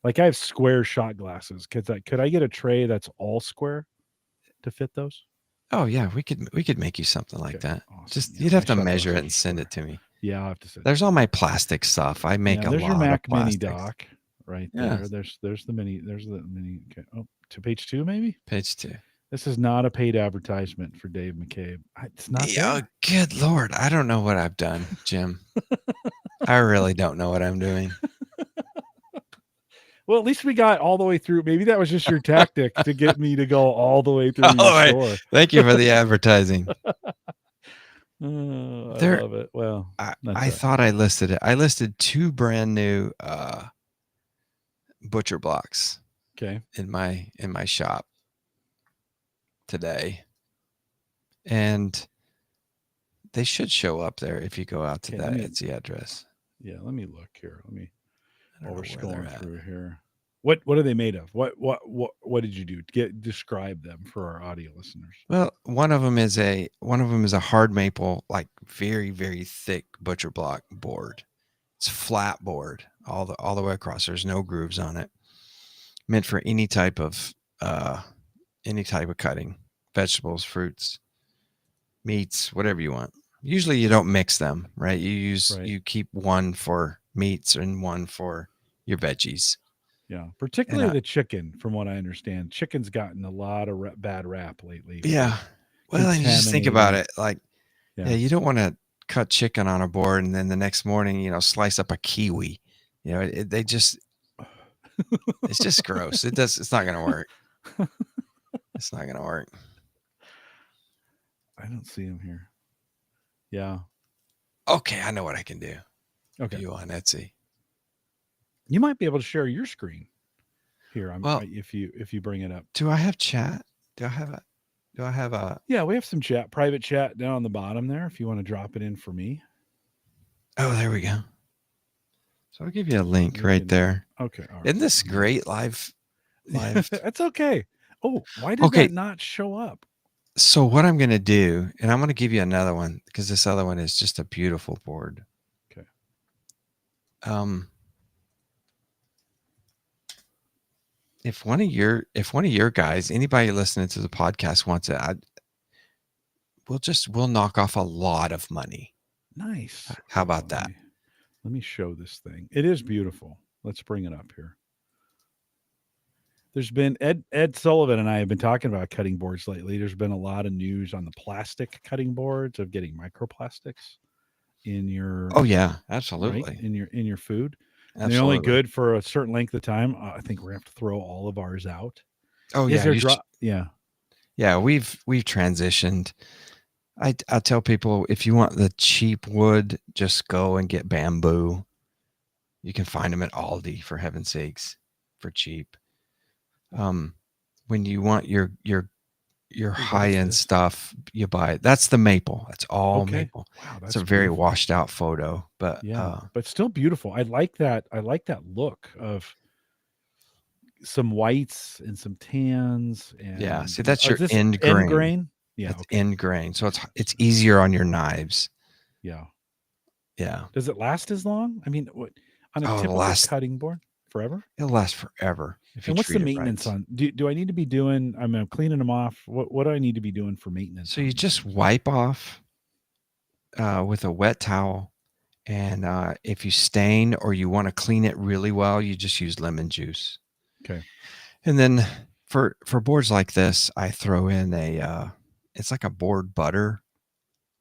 Like I have square shot glasses. Could I get a tray that's all square to fit those? Oh yeah, we could make you something like that. Awesome. Just you'd have to measure it and send it to me. Yeah, I'll have to send. There's all my plastic stuff. I make a lot of There's your Mac Mini plastics. dock right there. There's the mini. There's the mini. Okay. Oh, to page 2 maybe. Page 2. This is not a paid advertisement for Dave McCabe. It's not. Oh, good Lord! I don't know what I've done, Jim. I really don't know what I'm doing. Well, at least we got all the way through. Maybe that was just your tactic to get me to go all the way through your store. Thank you for the advertising. I love it. Well, I thought I listed it. I listed 2 brand new butcher blocks. Okay. In my shop today, and they should show up there if you go out to that Etsy address. Yeah, let me look here. While we're scrolling through here. What are they made of? What did you do? Describe them for our audio listeners. Well, one of them is a hard maple, like very, very thick butcher block board. It's flat board all the way across. There's no grooves on it. Meant for any type of cutting, vegetables, fruits, meats, whatever you want. Usually you don't mix them, right? You keep one for meats and one for your veggies. Yeah, particularly the chicken. From what I understand, chicken's gotten a lot of bad rap lately. Yeah, well, and you just think about it, like, you don't want to cut chicken on a board and then the next morning, slice up a kiwi. It's just gross. It's not going to work. It's not going to work. I don't see him here. Yeah. Okay, I know what I can do. Okay. You on Etsy. You might be able to share your screen here. If you bring it up. Do I have chat? Do I have a? Yeah, we have some chat, private chat down on the bottom there. If you want to drop it in for me. Oh, there we go. So I'll give you a link right there. Okay. All right. Isn't this great live? That's okay. Oh, why did that not show up? So what I'm going to do, and I'm going to give you another one because this other one is just a beautiful board. Okay. if one of your guys, anybody listening to the podcast wants it, we'll knock off a lot of money. Nice. How about that? Let me show this thing. It is beautiful. Let's bring it up here. There's been Ed Sullivan and I have been talking about cutting boards lately. There's been a lot of news on the plastic cutting boards of getting microplastics in your. Oh yeah, absolutely. Right, in your food. Absolutely. And they're only good for a certain length of time. I think we're gonna have to throw all of ours out. Oh Is yeah, there yeah. Yeah, we've transitioned. I tell people, if you want the cheap wood, just go and get bamboo. You can find them at Aldi, for heaven's sakes, for cheap. When you want your high end stuff, you buy it. That's the maple. That's all maple. Wow, that's a very washed out photo, but but still beautiful. I like that. I like that look of some whites and some tans. And yeah, see, that's your end grain. Yeah, it's end grain, so it's easier on your knives. Yeah. Does it last as long? I mean, what on a typical cutting board? Forever? It'll last forever. And what's the maintenance on? Do I need to be doing? I'm cleaning them off. What do I need to be doing for maintenance? So you just wipe off with a wet towel, and if you stain or you want to clean it really well, you just use lemon juice. Okay. And then for boards like this, I throw in it's like a board butter.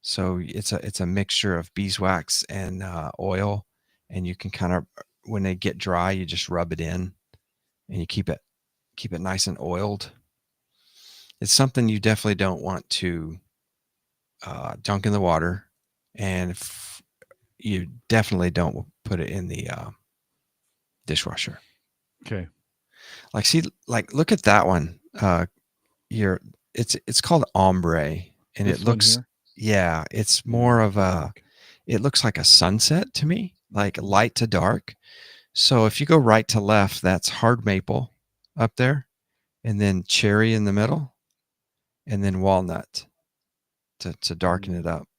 So it's a mixture of beeswax and oil, and you can kind of, when they get dry, you just rub it in, and you keep it nice and oiled. It's something you definitely don't want to dunk in the water, and you definitely don't put it in the dishwasher. Okay. Look at that one. It's called ombre, and it looks, it's more of it looks like a sunset to me, like light to dark. So if you go right to left, that's hard maple up there, and then cherry in the middle, and then walnut to darken it up.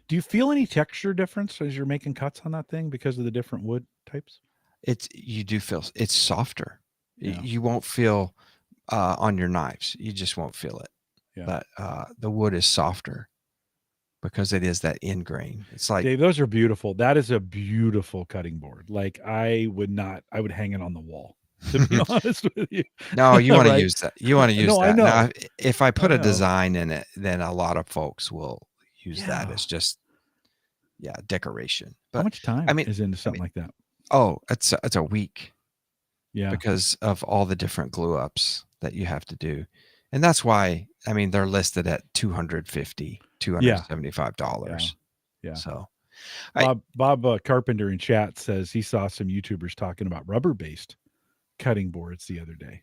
Do you feel any texture difference as you're making cuts on that thing because of the different wood types? You do feel it's softer. Yeah. You won't feel on your knives. You just won't feel it. Yeah. But the wood is softer because it is that end grain. It's like, Dave, those are beautiful. That is a beautiful cutting board. Like I would hang it on the wall, to be honest with you. No, you want to use that. You want to use that. I know. Now, if I put a design in it, then a lot of folks will use that as just decoration. But how much time is into something like that? Oh, it's a week. Yeah. Because of all the different glue ups that you have to do. And that's why, they're listed at $250, $275. Yeah. So Bob Carpenter in chat says he saw some YouTubers talking about rubber-based cutting boards the other day.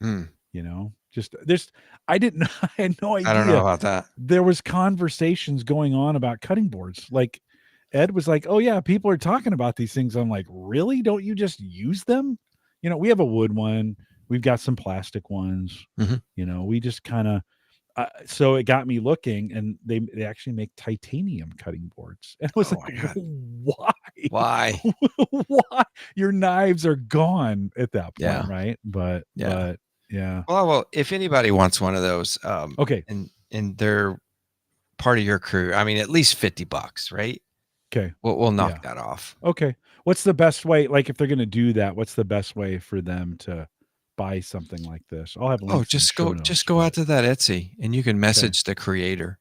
You know, just I had no idea. I don't know about that. There was conversations going on about cutting boards. Like Ed was like, "Oh yeah, people are talking about these things." I'm like, "Really? Don't you just use them?" You know, we have a wood one. We've got some plastic ones. Mm-hmm. You know, we just kind of. So it got me looking, and they actually make titanium cutting boards. And I was why? Why? Why? Your knives are gone at that point, right? But yeah. Well, if anybody wants one of those, okay, and they're part of your crew, at least $50, right? Okay, we'll knock that off. Okay, what's the best way? Like, if they're going to do that, what's the best way for them to buy something like this? I'll have links. Just go out to that Etsy, and you can message the creator.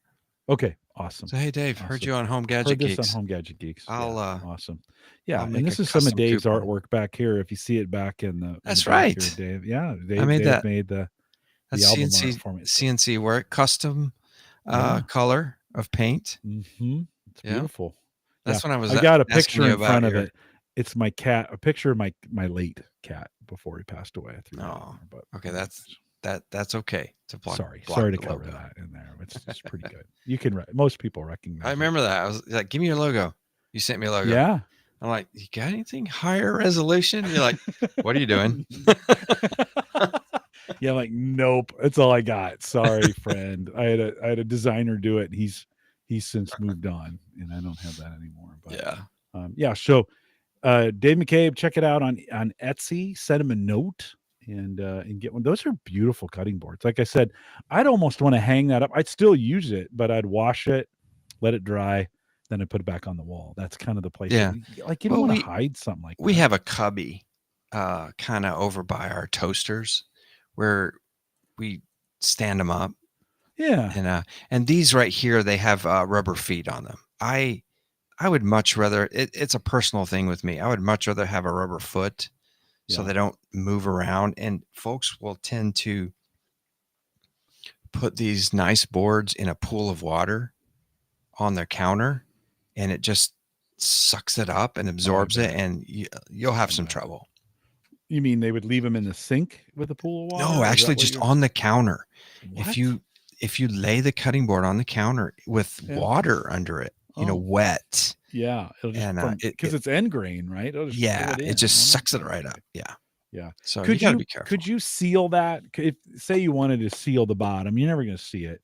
Okay, awesome. So, hey Dave, heard you on Home Gadget Geeks. Heard this on Home Gadget Geeks. Awesome. Yeah, and this is some of Dave's artwork back here. If you see it back in the that's right, here, Dave. Yeah, Dave, I made that. Made the album art for me. CNC work, custom color of paint. Mm-hmm. It's beautiful. That's when I got a picture in front of it. It's my cat, a picture of my late cat before he passed away. But okay, that's okay. Sorry to cover that in there. It's pretty good. You can most people recognize. I remember that. I was like, "Give me your logo." You sent me a logo. Yeah. I'm like, "You got anything higher resolution?" You're like, "What are you doing?" Yeah, I'm like, nope. That's all I got. Sorry, friend. I had a designer do it. He's since moved on, and I don't have that anymore. But so Dave McCabe, check it out on Etsy. Send him a note and get one. Those are beautiful cutting boards. Like I said, I'd almost want to hang that up. I'd still use it, but I'd wash it, let it dry, then I put it back on the wall. That's kind of the place. Yeah. Like you don't want to hide something like that. We have a cubby kind of over by our toasters where we stand them up. Yeah. And these right here, they have rubber feet on them. I would much rather, it's a personal thing with me. I would much rather have a rubber foot so they don't move around. And folks will tend to put these nice boards in a pool of water on their counter, and it just sucks it up and absorbs it, and you'll have some trouble. You mean they would leave them in the sink with a pool of water? No, actually just on the counter. What? If you lay the cutting board on the counter with water under it, wet. Yeah, it'll just because it's end grain, right? It just sucks it right up. Yeah. So you gotta be careful. Could you seal that? If say you wanted to seal the bottom, you're never going to see it.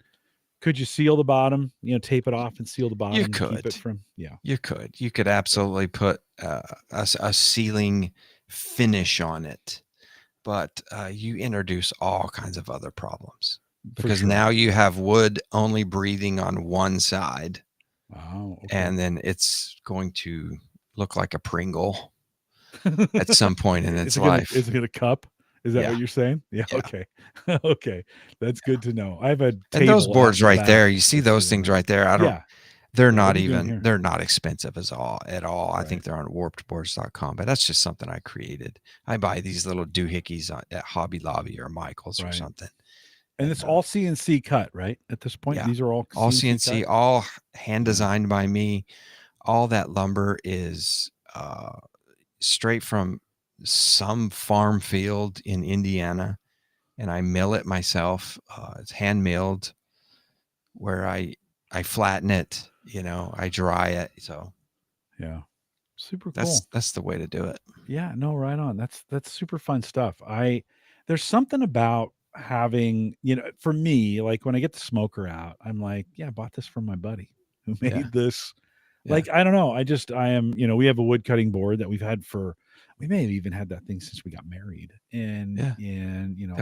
Could you seal the bottom? Tape it off and seal the bottom. You could. Keep it from. Yeah. You could. You could absolutely put a sealing finish on it, but you introduce all kinds of other problems because now you have wood only breathing on one side. Wow. Okay. And then it's going to look like a Pringle at some point in its life. Is it a cup? Is that what you're saying? Yeah. Okay. Okay. That's good to know. I have a table. And those boards right there, you see those things right there. They're not expensive at all. Right. I think they're on warpedboards.com, but that's just something I created. I buy these little doohickeys at Hobby Lobby or Michael's or something. And it's all CNC cut, right? At this point, these are all CNC, all hand designed by me. All that lumber is straight from some farm field in Indiana, and I mill it myself. It's hand milled, where I flatten it. I dry it. So super cool. That's the way to do it. Yeah, no, right on. That's super fun stuff. There's something about having, for me, like when I get the smoker out, I'm like, I bought this from my buddy who made this. Like, I don't know. I am, we have a wood cutting board that we may have even had that thing since we got married. And that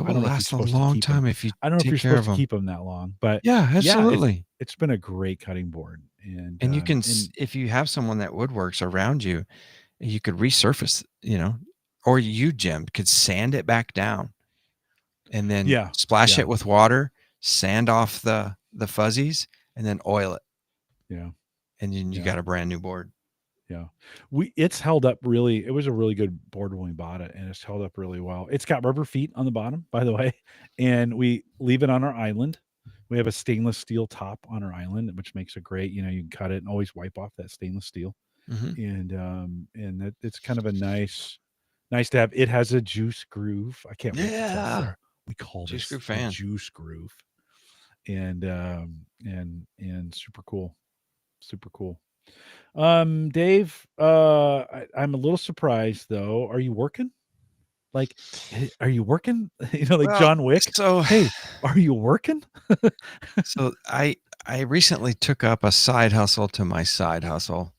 will last a long time if you I don't know if you're supposed to keep them that long, but absolutely. It's been a great cutting board. And you can, if you have someone that woodworks around you, you could resurface, or you, Jim, could sand it back down and then splash it with water, sand off the fuzzies, and then oil it. Yeah. And then you got a brand new board. Yeah. It's held up really. It was a really good board when we bought it, and it's held up really well. It's got rubber feet on the bottom, by the way, and we leave it on our island. We have a stainless steel top on our island, which makes it great. You can cut it and always wipe off that stainless steel. And it's kind of a nice to have. It has a juice groove. I can't wait to tell we call juice this groove juice groove. And super cool. Super cool. Dave, I'm a little surprised though. Are you working? Like, are you working? Like John Wick. So, hey, are you working? So I recently took up a side hustle to my side hustle.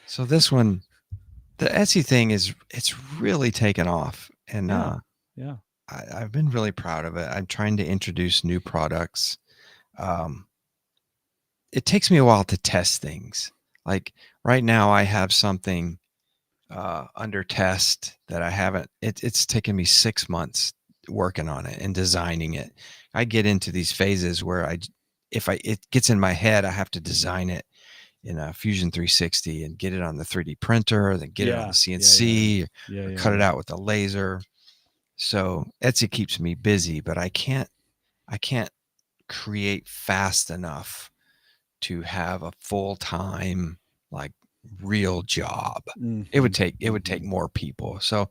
So this one, the Etsy thing it's really taken off, and I've been really proud of it. I'm trying to introduce new products. It takes me a while to test things. Like right now, I have something under test that I haven't. It's taken me 6 months working on it and designing it. I get into these phases where it gets in my head, I have to design it in a Fusion 360 and get it on the 3D printer, then get it on the CNC, cut it out with a laser. So Etsy keeps me busy, but I can't create fast enough to have a full-time, like, real job. It would take more people. So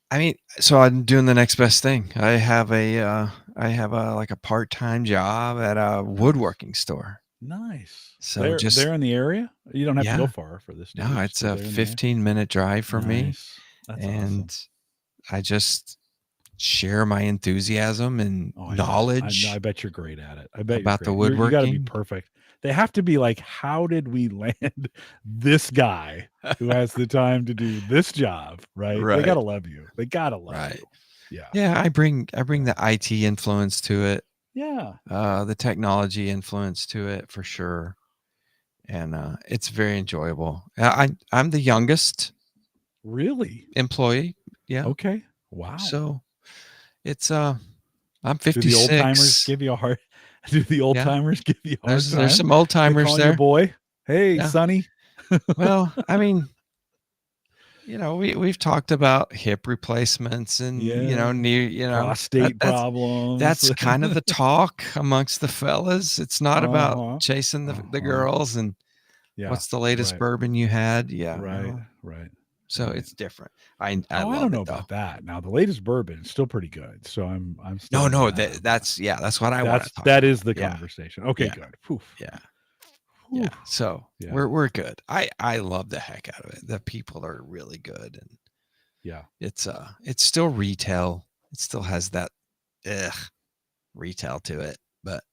I'm doing the next best thing. I have a like a part-time job at a woodworking store. Nice. So they're in the area. You don't have to go far for this. No, it's a 15-minute drive for me. That's and awesome. I just share my enthusiasm and knowledge. I bet you're great at it. I bet about the woodworking. You got to be woodworking. perfect. They have to be like, how did we land this guy who has the time to do this job? Right? They Right. gotta love you. They gotta love Right. you. Yeah. Yeah. I bring the IT influence to it. Yeah. The technology influence to it for sure. And it's very enjoyable. I'm the youngest Really? employee. Yeah. Okay. Wow. So it's I'm Do the old timers 56. give you a hard? Do the old timers give you a hard time? There's some old They timers calling you there. boy? Hey, Yeah. Sonny. Well, I mean, we've talked about hip replacements and knee, prostate problems. that's kind of the talk amongst the fellas. It's not about chasing the girls and what's the latest bourbon you had. Yeah. Right. Well, Right. so it's different. I love I don't know it, though. about that. Now the latest bourbon is still pretty good. So I'm still No, that's what I want to talk that about. is the conversation. Okay, Yeah. good. Poof. Yeah. Whew. Yeah. So we're good. I love the heck out of it. The people are really good, and it's still retail. It still has that retail to it, but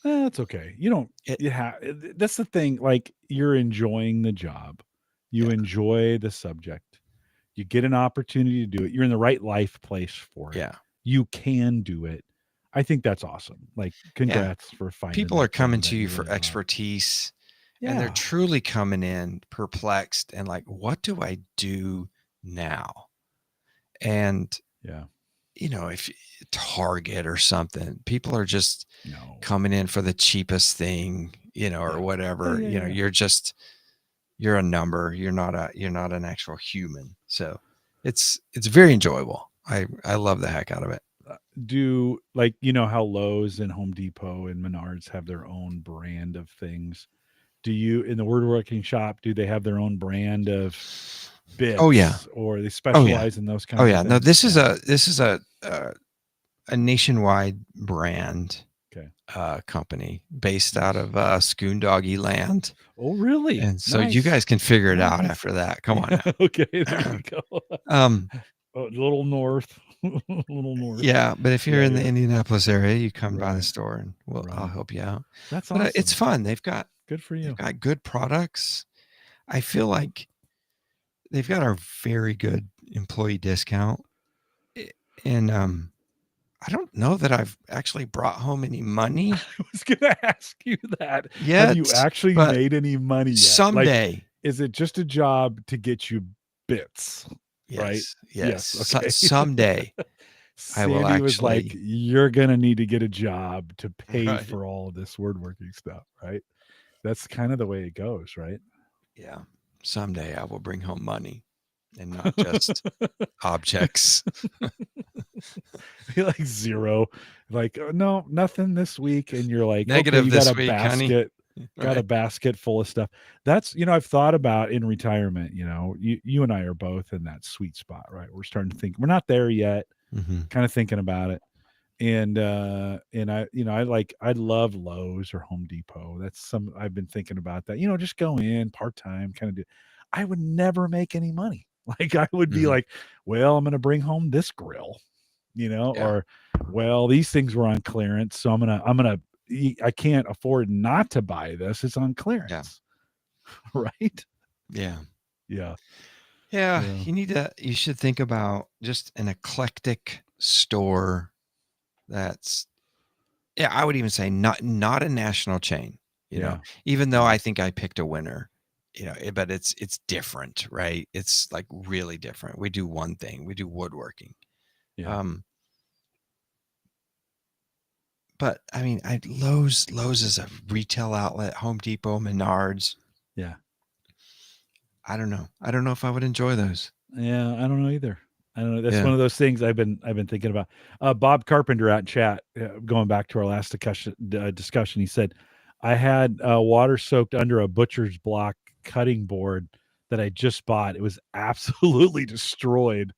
that's okay. You don't that's the thing, like you're enjoying the job. You enjoy the subject. You get an opportunity to do it. You're in the right life place for it. Yeah. You can do it. I think that's awesome. Like congrats for finding. People are coming to you for expertise. And they're truly coming in perplexed and like, what do I do now? And if Target or something, people are just coming in for the cheapest thing, or whatever. You're a number. You're not an actual human. So it's very enjoyable. I love the heck out of it. Do how Lowe's and Home Depot and Menards have their own brand of things? Do you, in the woodworking shop, do they have their own brand of bits? Oh yeah. Or they specialize in those kinds of things? No, this is a nationwide brand company based out of Skoondoggy Land. Oh, really? And so you guys can figure it out after that. Come on now. Okay, there you go. A little north. Yeah, but if you're in the Indianapolis area, you come by the store and I'll help you out. That's awesome. But it's fun. They've got good for you. They've got good products. I feel like they've got a very good employee discount. And I don't know that I've actually brought home any money. I was going to ask you that. Yet, have you actually made any money yet? Someday. Like, is it just a job to get you bits? Yes, right? Yes. Okay. Someday. Sandy was like, you're going to need to get a job to pay for all of this woodworking stuff, right? That's kind of the way it goes, right? Yeah. Someday I will bring home money and not just objects. You're like zero. Like, oh, no, nothing this week. And you're like, negative okay, you this got a week, basket. honey. Got a basket full of stuff. That's, I've thought about in retirement, you and I are both in that sweet spot, right? We're starting to think, we're not there yet, kind of thinking about it. And I love Lowe's or Home Depot. That's I've been thinking about that, just go in part-time, kind of do. I would never make any money. Like I would be like, well, I'm going to bring home this grill, or, well, these things were on clearance. So I can't afford not to buy this. It's on clearance. Right. Yeah. Yeah. You should think about just an eclectic store. That's, I would even say not a national chain, even though I think I picked a winner, but it's different, right? It's like really different. We do one thing, we do woodworking. But I mean, Lowe's is a retail outlet, Home Depot, Menards. Yeah. I don't know. I don't know if I would enjoy those. Yeah. I don't know either. I don't know. That's one of those things I've been thinking about. Bob Carpenter out in chat, going back to our last discussion, he said, I had water soaked under a butcher's block cutting board that I just bought. It was absolutely destroyed.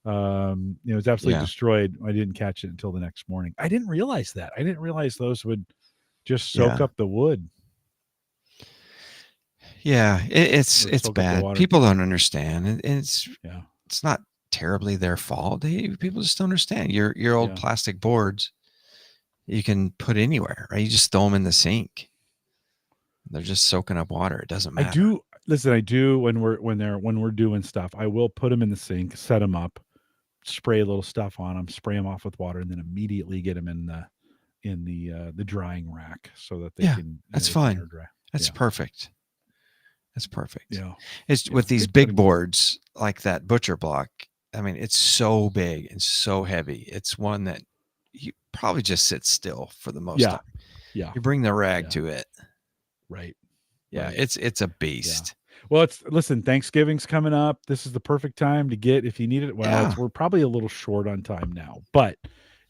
It was absolutely destroyed. I didn't catch it until the next morning. I didn't realize that. I didn't realize those would just soak up the wood. Yeah, it's bad. People don't understand, and it's not terribly their fault. People just don't understand. Your old plastic boards, you can put anywhere, right? You just throw them in the sink. They're just soaking up water. It doesn't I matter. do listen. I do when we're doing stuff. I will put them in the sink, set them up, spray a little stuff on them, spray them off with water, and then immediately get them in the drying rack so that they Yeah, can that's they can air fine. dry. That's Yeah, perfect. That's perfect. yeah, It's yeah. with these Good big cutting board. boards like that butcher block. I mean, it's so big and so heavy. It's one that you probably just sit still for the most Yeah, time. yeah, You bring the rag yeah. to it. Right, Yeah, right. it's a Yeah. beast. Well, listen, Thanksgiving's coming up. This is the perfect time to get if you need it. Well, Yeah. we're probably a little short on time now, but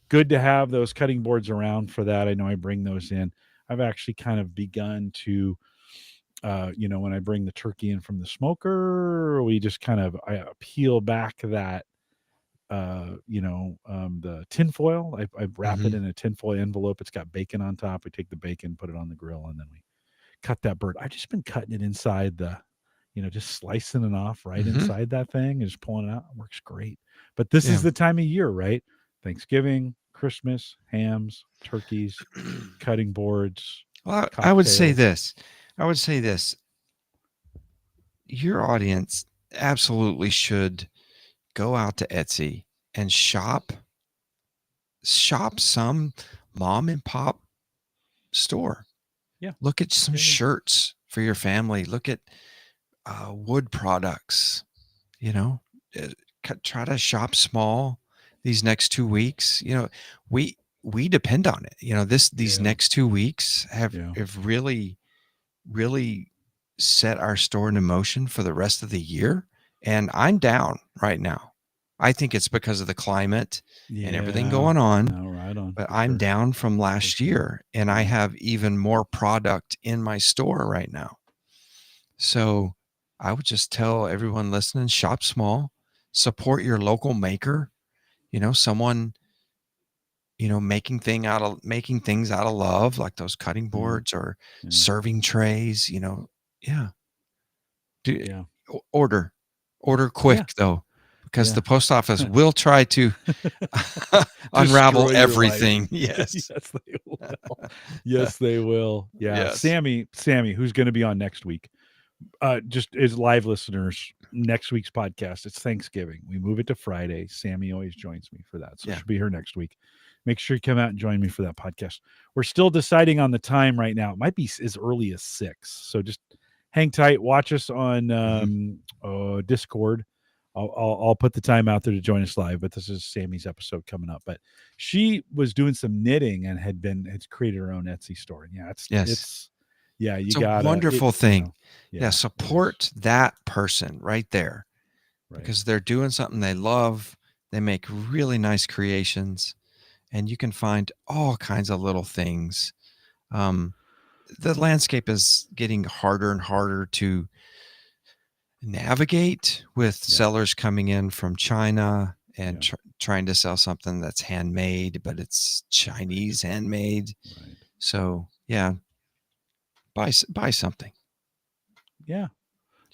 good to have those cutting boards around for that. I know I bring those in. I've actually kind of begun to when I bring the turkey in from the smoker, we just kind of I peel back that the tin foil. I wrap it Hmm. in a tinfoil envelope. It's got bacon on top. We take the bacon, put it on the grill, and then we cut that bird. I've just been cutting it inside just slicing it off right Hmm. inside that thing and just pulling it out. It works great. But this Yeah. is the time of year, right? Thanksgiving, Christmas, hams, turkeys, cutting boards, Well, I would say cocktails. this. I would say this. Your audience absolutely should go out to Etsy and shop some mom and pop store. Yeah. Look at some Yeah. Yeah. shirts for your family. Look at wood products. You know, Uh, try to shop small these next 2 weeks. We depend on it. These Yeah. next 2 weeks have Yeah. have really really set our store into motion for the rest of the year. And I'm down right now. I think it's because of the climate and everything Yeah. going on, No, right on but for I'm sure. down from For last sure. year and I Yeah. have even more product in my store right now. So I would just tell everyone listening, shop small, support your local maker, someone, making things out of love, like those cutting Yeah. boards or Yeah. serving trays, yeah. Do Yeah. order Yeah. quick though, because Yeah. the post office will try to unravel Destroy your life. everything. Yes. Yes, they will. Yes, they will. Yeah. Yes. Sammy, who's going to be on next week? Just as live listeners, next week's podcast, it's Thanksgiving. We move it to Friday. Sammy always joins me for that. So Yeah. she'll be here next week. Make sure you come out and join me for that podcast. We're still deciding on the time right now. It might be as early as 6. So just hang tight. Watch us on Mhm. Discord. I'll put the time out there to join us live, but this is Sammy's episode coming up. But she was doing some knitting and had created her own Etsy store. And yeah, Yes. you It's a gotta wonderful thing. Yeah, yeah, it is. support that person right there Right. because they're doing something they love. They make really nice creations, and you can find all kinds of little things. The landscape is getting harder and harder to navigate with Yeah. sellers coming in from China and Yeah. trying to sell something that's handmade, but it's Chinese handmade. Right. So yeah, buy something. Yeah.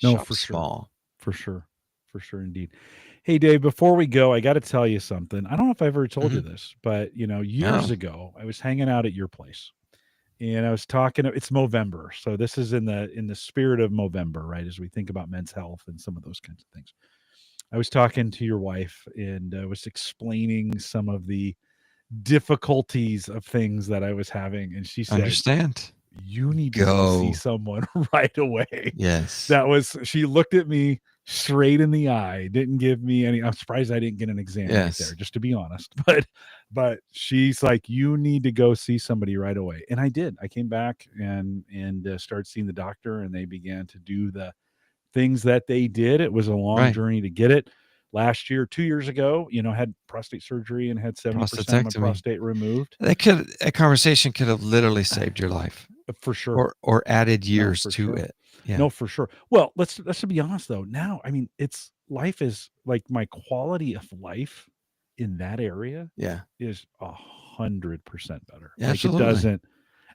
No, Shop for sure. small. For sure. For sure indeed. Hey Dave, before we go, I got to tell you something. I don't know if I ever told you this, but years No. ago, I was hanging out at your place and I was talking, it's Movember. So this is in the spirit of Movember, right? As we think about men's health and some of those kinds of things. I was talking to your wife and I was explaining some of the difficulties of things that I was having. And she said, Understand. you need to go see Go. someone right away. Yes. She looked at me straight in the eye, didn't give me any. I'm surprised I didn't get an exam right there, Yes. just to be honest. But she's like, you need to go see somebody right away. And I did. I came back and started seeing the doctor, and they began to do the things that they did. It was a long Right. journey to get it. Last year, 2 years ago, had prostate surgery and had 70% of my Prostatectomy. prostate removed. A conversation could have literally saved your life. For sure. Or added years for to sure. it. Yeah. No, for sure. Well, let's be honest though. Now, I mean, life is like my quality of life in that area Yeah. is 100% better. Absolutely. Like it doesn't.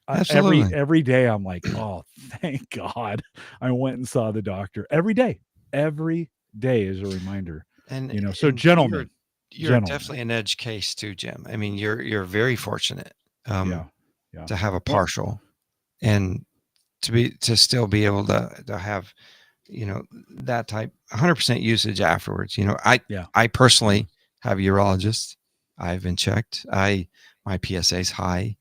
Absolutely. Every day I'm like, oh, thank God I went and saw the doctor. Every day is a reminder. And so and gentlemen, you're definitely an edge case too, Jim. I mean, you're very fortunate yeah. to have a partial, and to still be able to have, that type 100% usage afterwards. I personally have urologists. I've been checked. My PSA is high.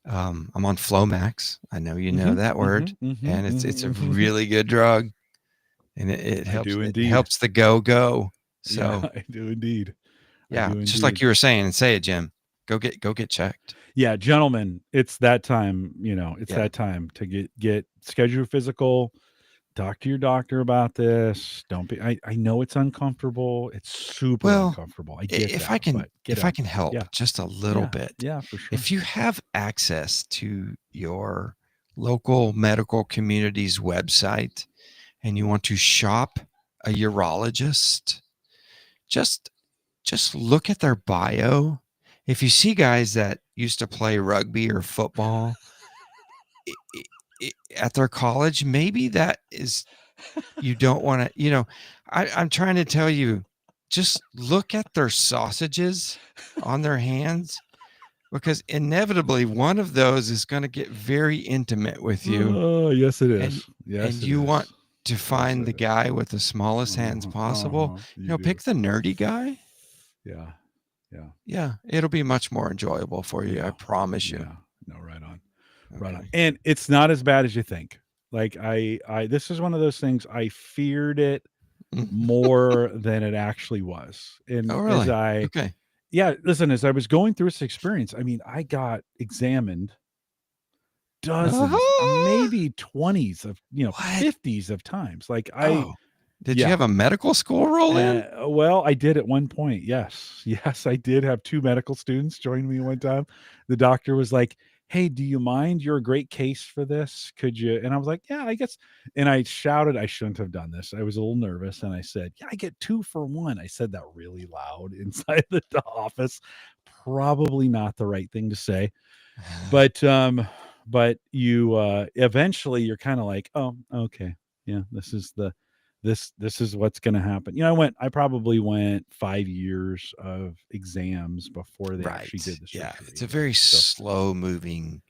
I'm on Flomax. I know you know that word, and it's a really good drug, and it helps. It helps the go. So yeah, I do indeed. Yeah, just like you were saying, and say it, Jim. Go get checked. Yeah, gentlemen, it's that time. It's that time to get schedule your physical. Talk to your doctor about this. Don't be. I know it's uncomfortable. It's super uncomfortable. I get if that. I can help just a little bit. Yeah, for sure. If you have access to your local medical community's website and you want to shop a urologist, just look at their bio. If you see guys that used to play rugby or football at their college, maybe that is, you don't want to, I'm trying to tell you, just look at their sausages on their hands, because inevitably one of those is going to get very intimate with you. Oh, yes, it is. And you want to find the guy with the smallest hands possible. Pick the nerdy guy. Yeah. Yeah. It'll be much more enjoyable for you. I promise you. Yeah. No, right on. Right on. And it's not as bad as you think. Like this is one of those things, I feared it more than it actually was. And really? As I was going through this experience, I mean, I got examined dozens, maybe 20s of, 50s of times. Like did you have a medical school roll in? Well, I did at one point. Yes, I did have 2 medical students join me one time. The doctor was like, "Hey, do you mind? You're a great case for this. Could you?" And I was like, "Yeah, I guess." And I shouted, I shouldn't have done this. I was a little nervous, and I said, "Yeah, I get 2 for 1." I said that really loud inside the office. Probably not the right thing to say, but you eventually you're kind of like, "Oh, okay, yeah, this is what's going to happen." I probably went 5 years of exams before they actually did the surgery. Yeah, it's a very slow moving.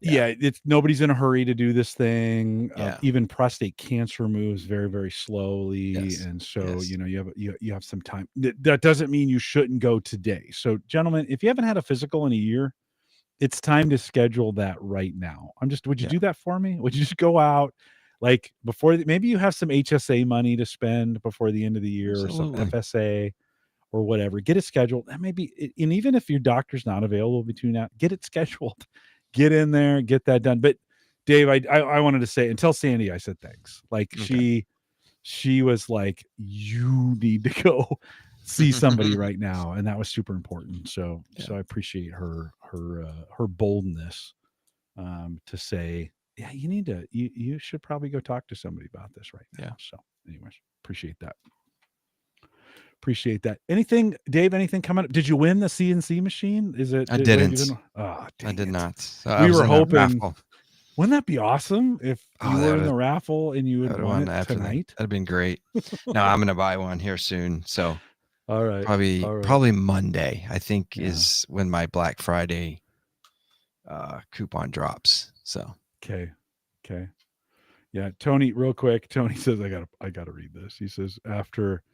It's nobody's in a hurry to do this thing. Even prostate cancer moves very, very slowly, and so you have some time. That doesn't mean you shouldn't go today. So, gentlemen, if you haven't had a physical in a year, it's time to schedule that right now. Would you do that for me? Would you just go out? Like maybe you have some HSA money to spend before the end of the year, or some FSA or whatever. Get it scheduled. And even if your doctor's not available between now, get it scheduled. Get in there, get that done. But Dave, I wanted to say, and tell Sandy I said thanks. Like she was like, "You need to go see somebody right now," and that was super important. So I appreciate her boldness to say, "Yeah, you should probably go talk to somebody about this right now." So anyways, appreciate that. Anything, Dave, anything coming up? Did you win the CNC machine? I didn't. I did not. We were hoping. Wouldn't that be awesome if you were in the raffle and you would won it tonight? That'd been great. No, I'm going to buy one here soon. So all right. Probably Monday, I think, is when my Black Friday coupon drops. So okay. Yeah, Tony, real quick. Tony says I gotta read this. He says after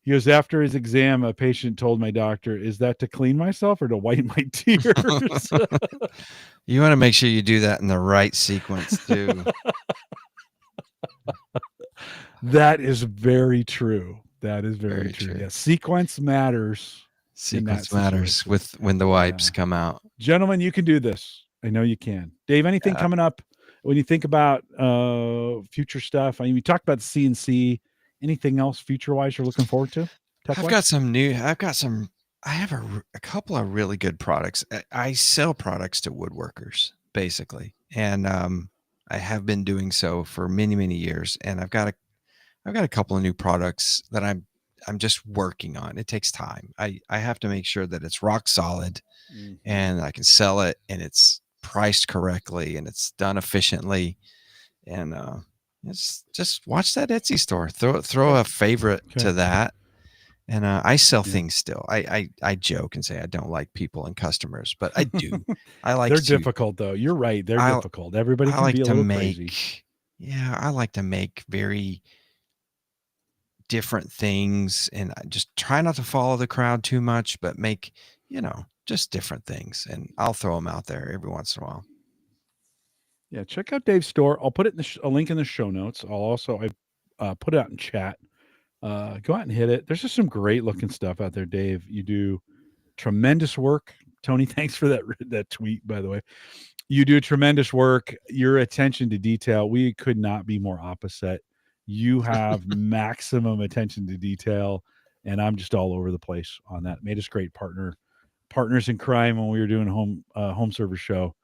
his exam, a patient told my doctor, "Is that to clean myself or to wipe my tears?" You want to make sure you do that in the right sequence too. That is very true. That is very true. Yeah, sequence matters. Sequence matters with when the wipes come out. Gentlemen, you can do this. I know you can. Dave, anything coming up when you think about future stuff? I mean, we talked about the CNC. Anything else future-wise you're looking forward to? I have a couple of really good products. I sell products to woodworkers, basically. And I have been doing so for many, many years. And I've got a couple of new products that I'm just working on. It takes time. I have to make sure that it's rock solid and I can sell it and it's priced correctly and it's done efficiently. And just watch that Etsy store. Throw a favorite to that, And I sell things still. I joke and say I don't like people and customers, but I do. I like They're to. difficult, though. You're right. They're I difficult. Everybody I can like be a to little crazy. make. Yeah, I like to make very different things, and I just try not to follow the crowd too much, but make just different things, and I'll throw them out there every once in a while. Yeah, check out Dave's store. I'll put it in a link in the show notes. I'll also put it out in chat. Go out and hit it. There's just some great looking stuff out there, Dave. You do tremendous work. Tony, thanks for that tweet, by the way. You do tremendous work. Your attention to detail, we could not be more opposite. You have maximum attention to detail, and I'm just all over the place on that. Made us great partners in crime when we were doing home service show.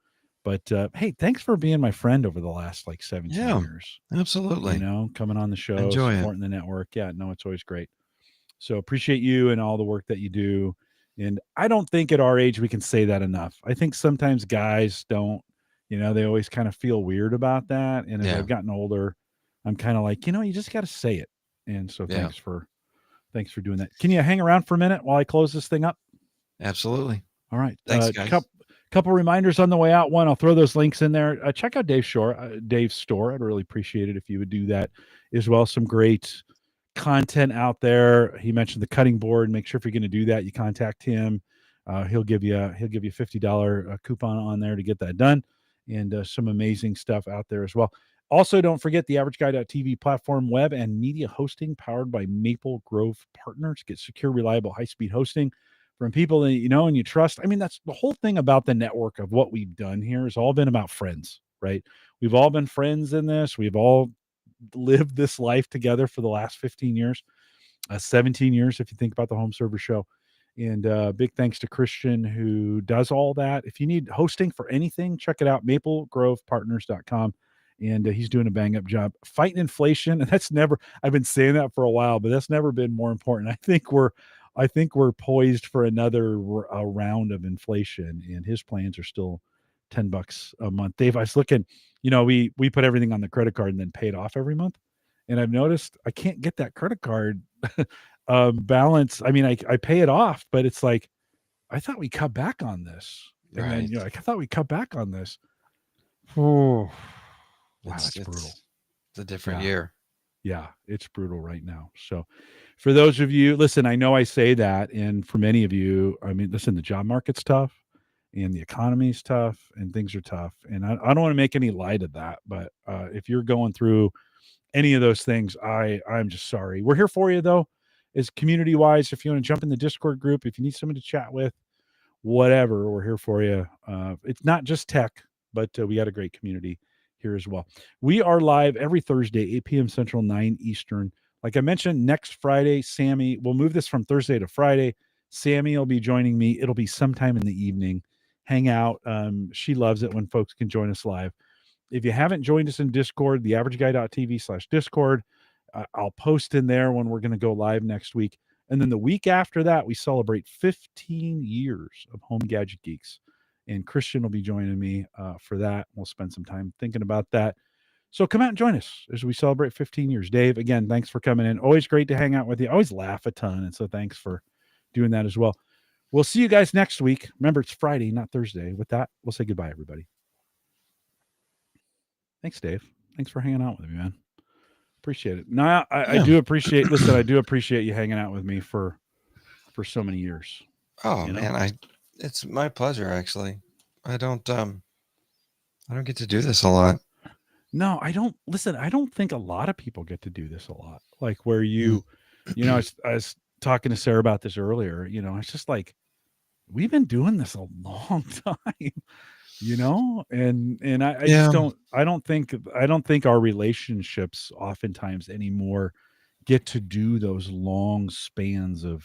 But hey, thanks for being my friend over the last like 17 years. Absolutely. Coming on the show, Enjoy supporting the network. Yeah, no, it's always great. So appreciate you and all the work that you do. And I don't think at our age we can say that enough. I think sometimes guys don't, they always kind of feel weird about that. And as I've gotten older, I'm kind of like, you just got to say it. And so thanks for doing that. Can you hang around for a minute while I close this thing up? Absolutely. All right. Thanks, guys. Couple reminders on the way out. One, I'll throw those links in there. Check out Dave's store. I'd really appreciate it if you would do that as well. Some great content out there. He mentioned the cutting board. Make sure if you're going to do that, you contact him. He'll give you a $50 coupon on there to get that done, and some amazing stuff out there as well. Also, don't forget the AverageGuy.tv platform, web and media hosting powered by Maple Grove Partners. Get secure, reliable, high-speed hosting from people that you know and you trust. I mean, that's the whole thing about the network of what we've done here has all been about friends, right? We've all been friends in this. We've all lived this life together for the last 15 years, 17 years, if you think about the Home Server Show. And big thanks to Christian who does all that. If you need hosting for anything, check it out, maplegrovepartners.com. And he's doing a bang up job fighting inflation. And I've been saying that for a while, but that's never been more important. I think we're poised for another round of inflation, and his plans are still $10 a month. Dave, I was looking, we put everything on the credit card and then pay it off every month. And I've noticed I can't get that credit card balance. I mean, I pay it off, but it's like, I thought we cut back on this. And then, I thought we cut back on this. Oh, wow, that's brutal. It's a different year. Yeah, it's brutal right now. So for those of you, listen, I know I say that. And for many of you, I mean, listen, the job market's tough and the economy's tough and things are tough. And I don't want to make any light of that. But if you're going through any of those things, I'm just sorry. We're here for you, though, as community wise. If you want to jump in the Discord group, if you need someone to chat with, whatever, we're here for you. It's not just tech, but we got a great community here as well. We are live every Thursday, 8 p.m. Central, 9 Eastern. Like I mentioned, next Friday, Sammy, we'll move this from Thursday to Friday. Sammy will be joining me. It'll be sometime in the evening. Hang out. She loves it when folks can join us live. If you haven't joined us in Discord, theaverageguy.tv/Discord, I'll post in there when we're going to go live next week. And then the week after that, we celebrate 15 years of Home Gadget Geeks. And Christian will be joining me for that. We'll spend some time thinking about that. So come out and join us as we celebrate 15 years. Dave, again, thanks for coming in. Always great to hang out with you. I always laugh a ton. And so thanks for doing that as well. We'll see you guys next week. Remember, it's Friday, not Thursday. With that, we'll say goodbye, everybody. Thanks, Dave. Thanks for hanging out with me, man. Appreciate it. No, I do appreciate. Listen, I do appreciate you hanging out with me for so many years. Oh man, it's my pleasure. Actually, I don't get to do this a lot. No, I don't. Listen, I don't think a lot of people get to do this a lot. Like where I was talking to Sarah about this earlier. It's just like we've been doing this a long time. And I just don't think our relationships oftentimes anymore get to do those long spans of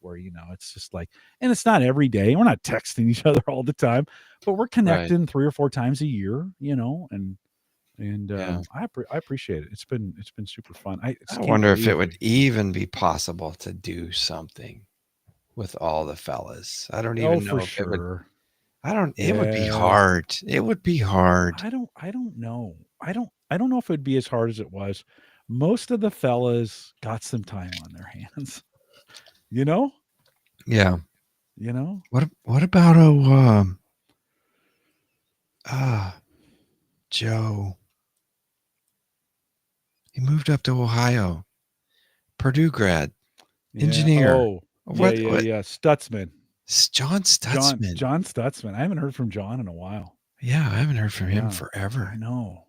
where it's just like, and it's not every day, we're not texting each other all the time, but we're connecting 3 or 4 times a year, and I appreciate it. It's been super fun. I wonder if it would even be possible to do something with all the fellas. I don't even know if it would. It would be hard. It would be hard. I don't know. I don't know if it'd be as hard as it was. Most of the fellas got some time on their hands. You know? Yeah. You know? What about Joe? He moved up to Ohio. Purdue grad. Yeah. Engineer. Oh, What yeah. Stutzman. John Stutzman. John Stutzman. I haven't heard from John in a while. Yeah, I haven't heard from him Yeah. forever. I know.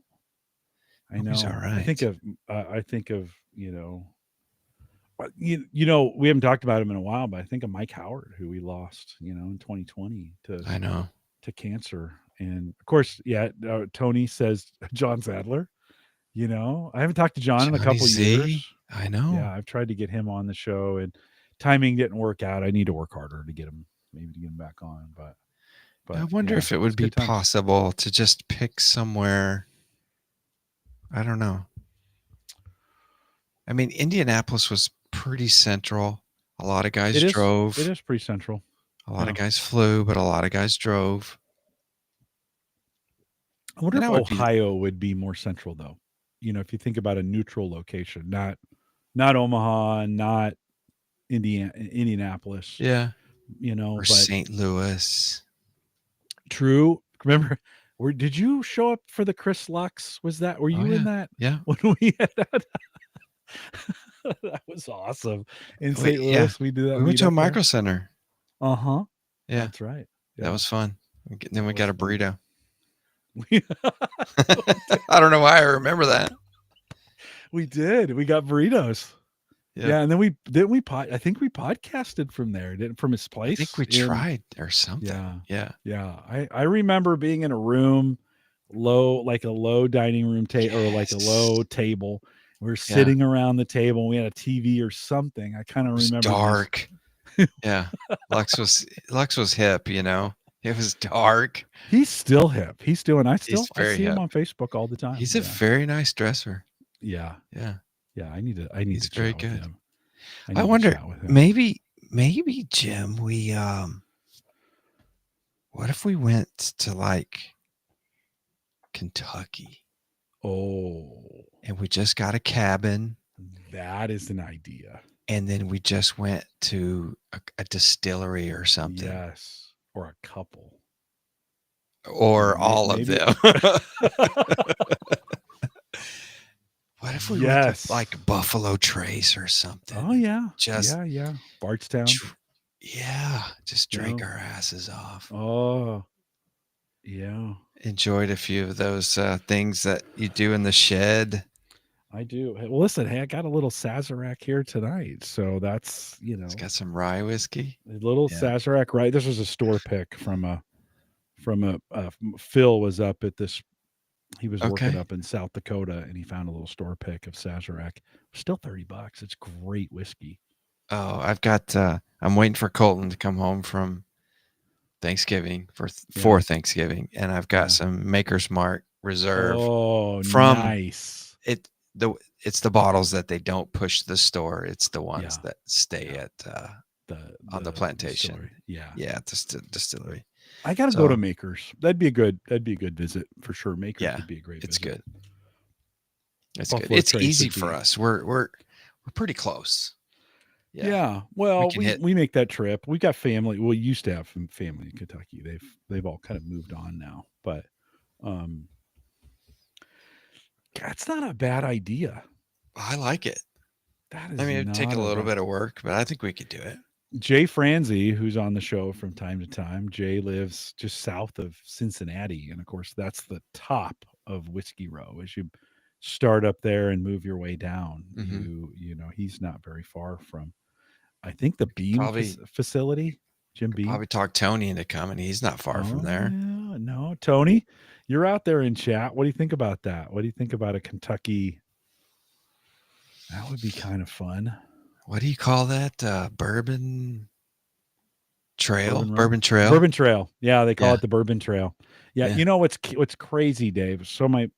Hope he's all right. I think of, you know, we haven't talked about him in a while, but I think of Mike Howard, who we lost, in 2020 I know. to cancer. And of course, Tony says John Sadler. I haven't talked to John in a Johnny couple Z. years. I know. Yeah, I've tried to get him on the show, and timing didn't work out. I need to work harder to get him back on. But I wonder if it would be possible to just pick somewhere. I don't know. I mean, Indianapolis was pretty central. A lot of guys drove. It is pretty central. A lot of guys flew, but a lot of guys drove. I wonder if Ohio would be more central, though. If you think about a neutral location, not Omaha, not Indianapolis. Yeah. Or St. Louis. True. Remember, did you show up for the Chris Lux? Were you in that? Yeah. When we had that? That was awesome. In St. Louis, we did that. We went to a micro center. Uh-huh. Yeah. That's right. Yeah. That was fun. Then we got a burrito. I don't know why I remember that. We did. We got burritos. Yeah, and then I think we podcasted from there, from his place. I think we tried or something. Yeah. I remember being in a room, like a low dining room table, or like a low table. We were sitting around the table. And we had a TV or something. I kind of remember. Dark. Yeah, Lux was hip. It was dark. He's still hip. I see hip. him on Facebook all the time. He's a very nice dresser. Yeah. Yeah. Yeah. I need He's to very chat good. with him. I wonder, maybe Jim, we what if we went to like Kentucky? Oh. And we just got a cabin. That is an idea. And then we just went to a distillery or something. Yes. Or a couple. Or all of them. What if we went to like Buffalo Trace or something? Oh, yeah. Just Bardstown. Just drank our asses off. Oh, yeah. Enjoyed a few of those things that you do in the shed. I do. Well, listen, hey, I got a little Sazerac here tonight, so that's It's got some rye whiskey. A little Sazerac, right? This was a store pick from a Phil was up at this. He was working up in South Dakota, and he found a little store pick of Sazerac. Still $30. It's great whiskey. Oh, I've got. I'm waiting for Colton to come home from Thanksgiving for Thanksgiving, and I've got some Maker's Mark Reserve. Oh, nice. It's the bottles that they don't push the store. It's the ones that stay at on the plantation. At the distillery. I got to go to Makers. That'd be a good visit for sure. Makers would be a great visit. It's good. It's good. It's easy for us. We're pretty close. Yeah. Well, we make that trip. We got family. We used to have family in Kentucky. They've all kind of moved on now, but that's not a bad idea. I like it. That is. It'd take a little bit of work, but I think we could do it. Jay Franzi, who's on the show from time to time. Jay lives just south of Cincinnati, and of course, that's the top of Whiskey Row. As you start up there and move your way down, he's not very far from. I think the Beam facility. Jim Beam. Probably talk Tony into coming. He's not far from there. Yeah, no, Tony, you're out there in chat. What do you think about that? What do you think about a Kentucky? That would be kind of fun. What do you call that? Bourbon Trail? Bourbon Trail. Yeah, they call it the Bourbon Trail. Yeah. You know what's crazy, Dave? So my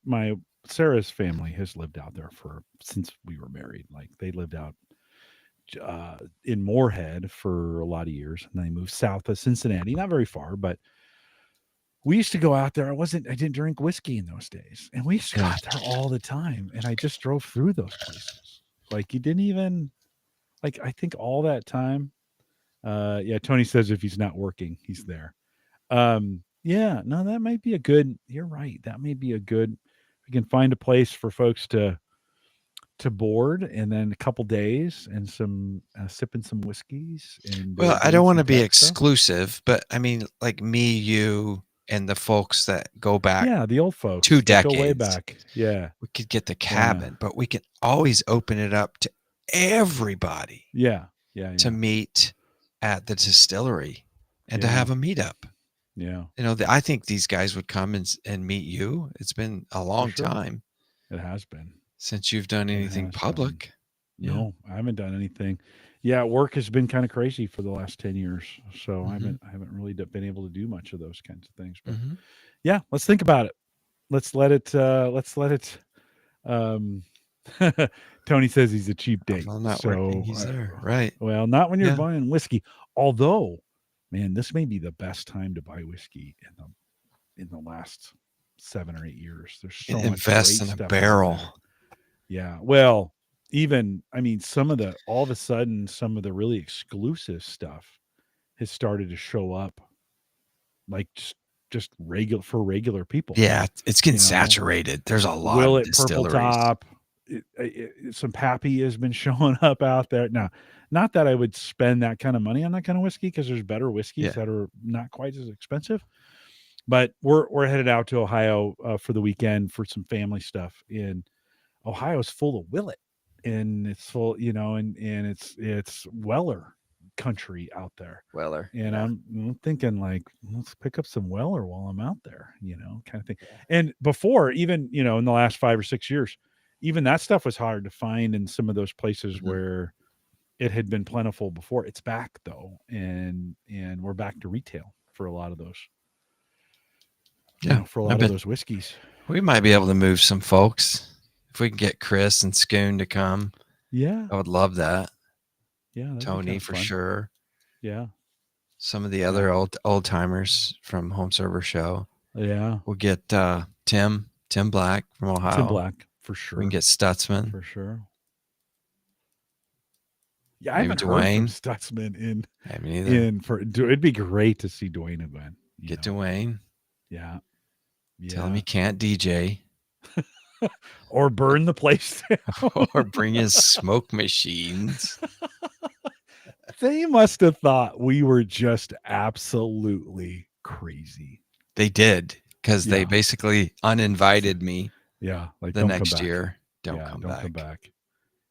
Sarah's family has lived out there since we were married. Like they lived out in Moorhead for a lot of years, and then they moved south of Cincinnati, not very far, but we used to go out there. I didn't drink whiskey in those days, and we used to go out there all the time. And I just drove through those places. Like you didn't even, like, I think all that time Yeah, Tony says if he's not working, he's there. Yeah, no, that might be a good. You're right. That may be a good. We can find a place for folks to board, and then a couple days and some sipping some whiskeys and Well, I doing don't want some to be tech stuff. exclusive, but I mean, like me, you, and the folks that go back Yeah, the old 2 folks that go way decades, back. Yeah, we could get the yeah, cabin, but we can always open it up to everybody yeah, yeah, to yeah, meet at the distillery and to yeah, have a meetup. yeah. I think these guys would come and meet you. It's been a For long sure, time it has been. since you've done It anything has been. public. Yeah. No, I haven't done anything. Yeah, work has been kind of crazy for the last 10 years. So Mm-hmm. I haven't really been able to do much of those kinds of things. But Mm-hmm. yeah, let's think about it. Let's let it um Tony says he's a cheap If date. I'm not working, So he's there. Right. well, not when you're Yeah. buying whiskey. Although, man, this may be the best time to buy whiskey in the last 7 or 8 years. There's so much Invest great in a stuff out barrel. there. Yeah. Well, even I mean all of a sudden some of the really exclusive stuff has started to show up like just regular people, Yeah, it's getting you know. saturated. There's a lot of Willet Purple distilleries. Top, some Pappy has been showing up out there. Now, not that I would spend that kind of money on that kind of whiskey because there's better whiskeys Yeah. that are not quite as expensive. But we're headed out to Ohio for the weekend for some family stuff. And Ohio's full of Willet, and it's full, and it's Weller country out there. Weller. And Yeah. I'm thinking like, let's pick up some Weller while I'm out there, kind of thing. And before, even in the last 5 or 6 years, even that stuff was hard to find in some of those places Mm-hmm. where it had been plentiful before. It's back though, and we're back to retail for a lot of those. Yeah. For a lot of those whiskeys. We might be able to move some folks if we can get Chris and Scoon to come. Yeah, I would love that. yeah, Tony for fun. sure. Yeah, Some of the other old timers from Home Server Show. yeah. We'll get Tim Black from Ohio. Tim Black for sure. We can get Stutzman for sure. Yeah, maybe I haven't heard from Stutzman it'd be great to see Dwayne again. Get Dwayne. Yeah. Tell him he can't DJ. Or burn the place down. Or bring his smoke machines. They must have thought we were just absolutely crazy. They did, because they basically uninvited me. Yeah, like the next year. Don't come back.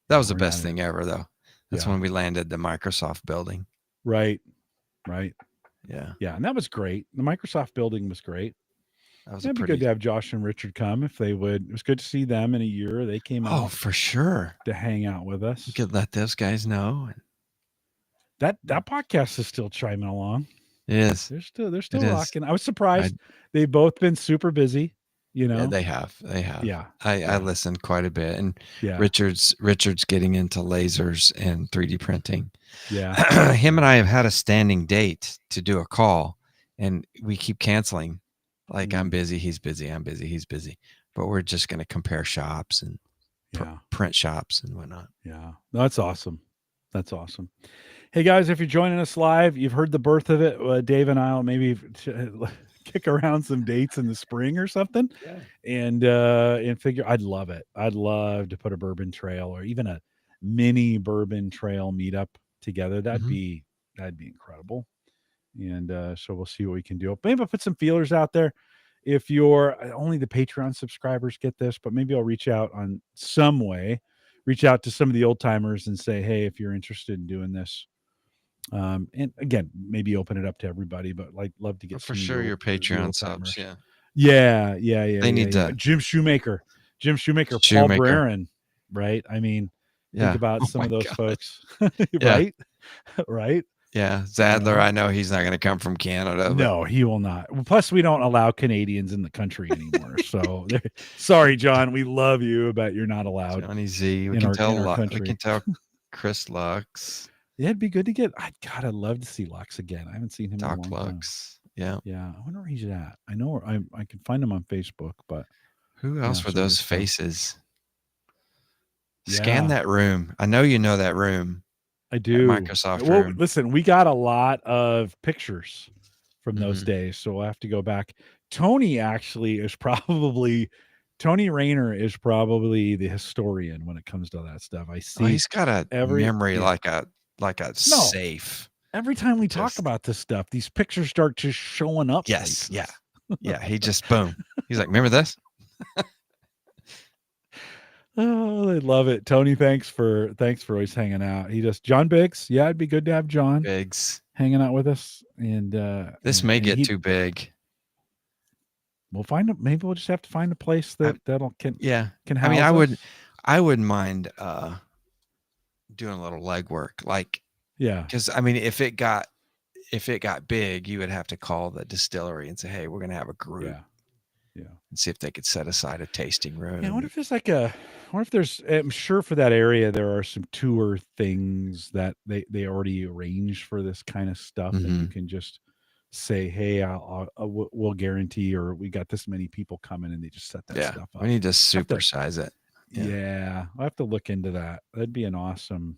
That was the best thing ever, though. That's when we landed the Microsoft building. Right. Yeah. Yeah, and that was great. The Microsoft building was great. It'd be good to have Josh and Richard come if they would. It was good to see them in a year. They came out for sure to hang out with us. You could let those guys know. That podcast is still chiming along. It is. They're still rocking. I was surprised. They've both been super busy. Yeah, they have. Yeah. I listened quite a bit, and yeah. Richard's getting into lasers and 3D printing. Yeah. Him and I have had a standing date to do a call, and we keep canceling. Like, I'm busy, he's busy, I'm busy, he's busy. But we're just going to compare shops and print shops and whatnot. Yeah. That's awesome. That's awesome. Hey, guys, if you're joining us live, you've heard the birth of it. Dave and I will maybe kick around some dates in the spring or something. Yeah. And figure, I'd love it. I'd love to put a bourbon trail or even a mini bourbon trail meetup together. That'd be incredible. And so we'll see what we can do. Maybe I'll put some feelers out there. If you're only the Patreon subscribers get this, but maybe I'll reach out on some way, reach out to some of the old timers and say, hey, if you're interested in doing this. And again, maybe open it up to everybody, but love to get for sure your Patreon subs. Yeah. They need to. Jim Shoemaker, Paul Braren, right? I mean, think about some of those folks, right? Right. Yeah, Zadler, I know he's not going to come from Canada. But... No, he will not. Plus, we don't allow Canadians in the country anymore. So, sorry, John, we love you, but you're not allowed. Johnny Z, we can tell Chris Lux. Yeah, it'd be good to get. I'd love to see Lux again. I haven't seen him in a long Lux. Time. Yeah. I wonder where he's at. I know I can find him on Facebook, but who else were those faces? Scan that room. I know you know that room. I do. Microsoft Well, room. listen, we got a lot of pictures from those Mhm. days, so we'll have to go back. Tony actually is probably Tony Rayner is probably the historian when it comes to that stuff. I Oh, see he's got a memory like a no. safe. Every time we talk Just about this stuff, these pictures start just showing up yes, places. yeah. Yeah, he just boom. He's like, "Remember this?" Oh, they love it. Tony, thanks for always hanging out. He just John Biggs. Yeah, it'd be good to have John Biggs. hanging out with us. And This may get too big. We'll find a, maybe we'll just have to find a place that can I mean, house us. I wouldn't mind doing a little legwork, like Yeah. because I mean, if it got big, you would have to call the distillery and say, "Hey, we're gonna have a group." Yeah. Yeah. And see if they could set aside a tasting room. Yeah, I wonder if there's I'm sure for that area there are some tour things that they already arranged for this kind of stuff, and you can just say, "Hey, we'll guarantee," or "We got this many people coming," and they just set that stuff up. We need to supersize it. Yeah, I'll have to look into that. That'd be an awesome.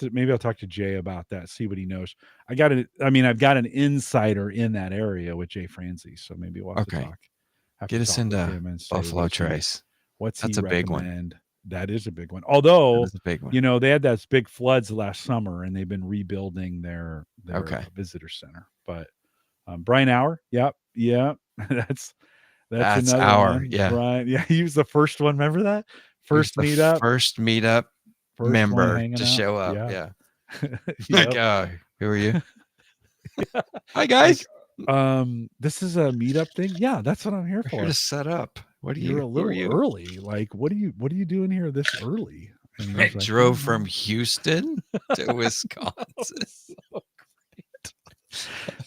Maybe I'll talk to Jay about that, see what he knows. I've got an insider in that area with Jay Franzi, so maybe we'll have to talk. Get us into him and say, Buffalo Trace. What's That's he a big recommend? One. That is a big one. Although, a big one. You know, they had those big floods last summer, and they've been rebuilding their visitor center. But Brian Hour, yep, that's another Hour, one. Brian, he was the first one. Remember that first meetup member to show up. Yeah. Like, who are you? Hi guys. Like, this is a meetup thing. Yeah, that's what I'm here for. Here to set up. What are You're a little early. Like, what are you doing here this early? And I drove from Houston to Wisconsin. So great.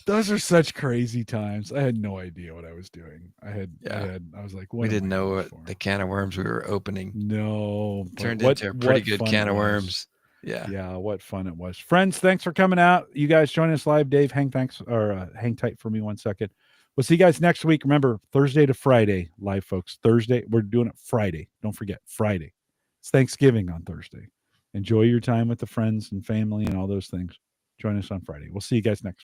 Those are such crazy times. I had no idea what I was doing. I was like, what? We didn't know what the can of worms we were opening. No, turned into a pretty good can of worms. Yeah, what fun it was. Friends, thanks for coming out. You guys joining us live. Dave, hang tight for me 1 second. We'll see you guys next week. Remember, Thursday to Friday live, folks. Thursday, we're doing it Friday. Don't forget, Friday. It's Thanksgiving on Thursday. Enjoy your time with the friends and family and all those things. Join us on Friday. We'll see you guys next week.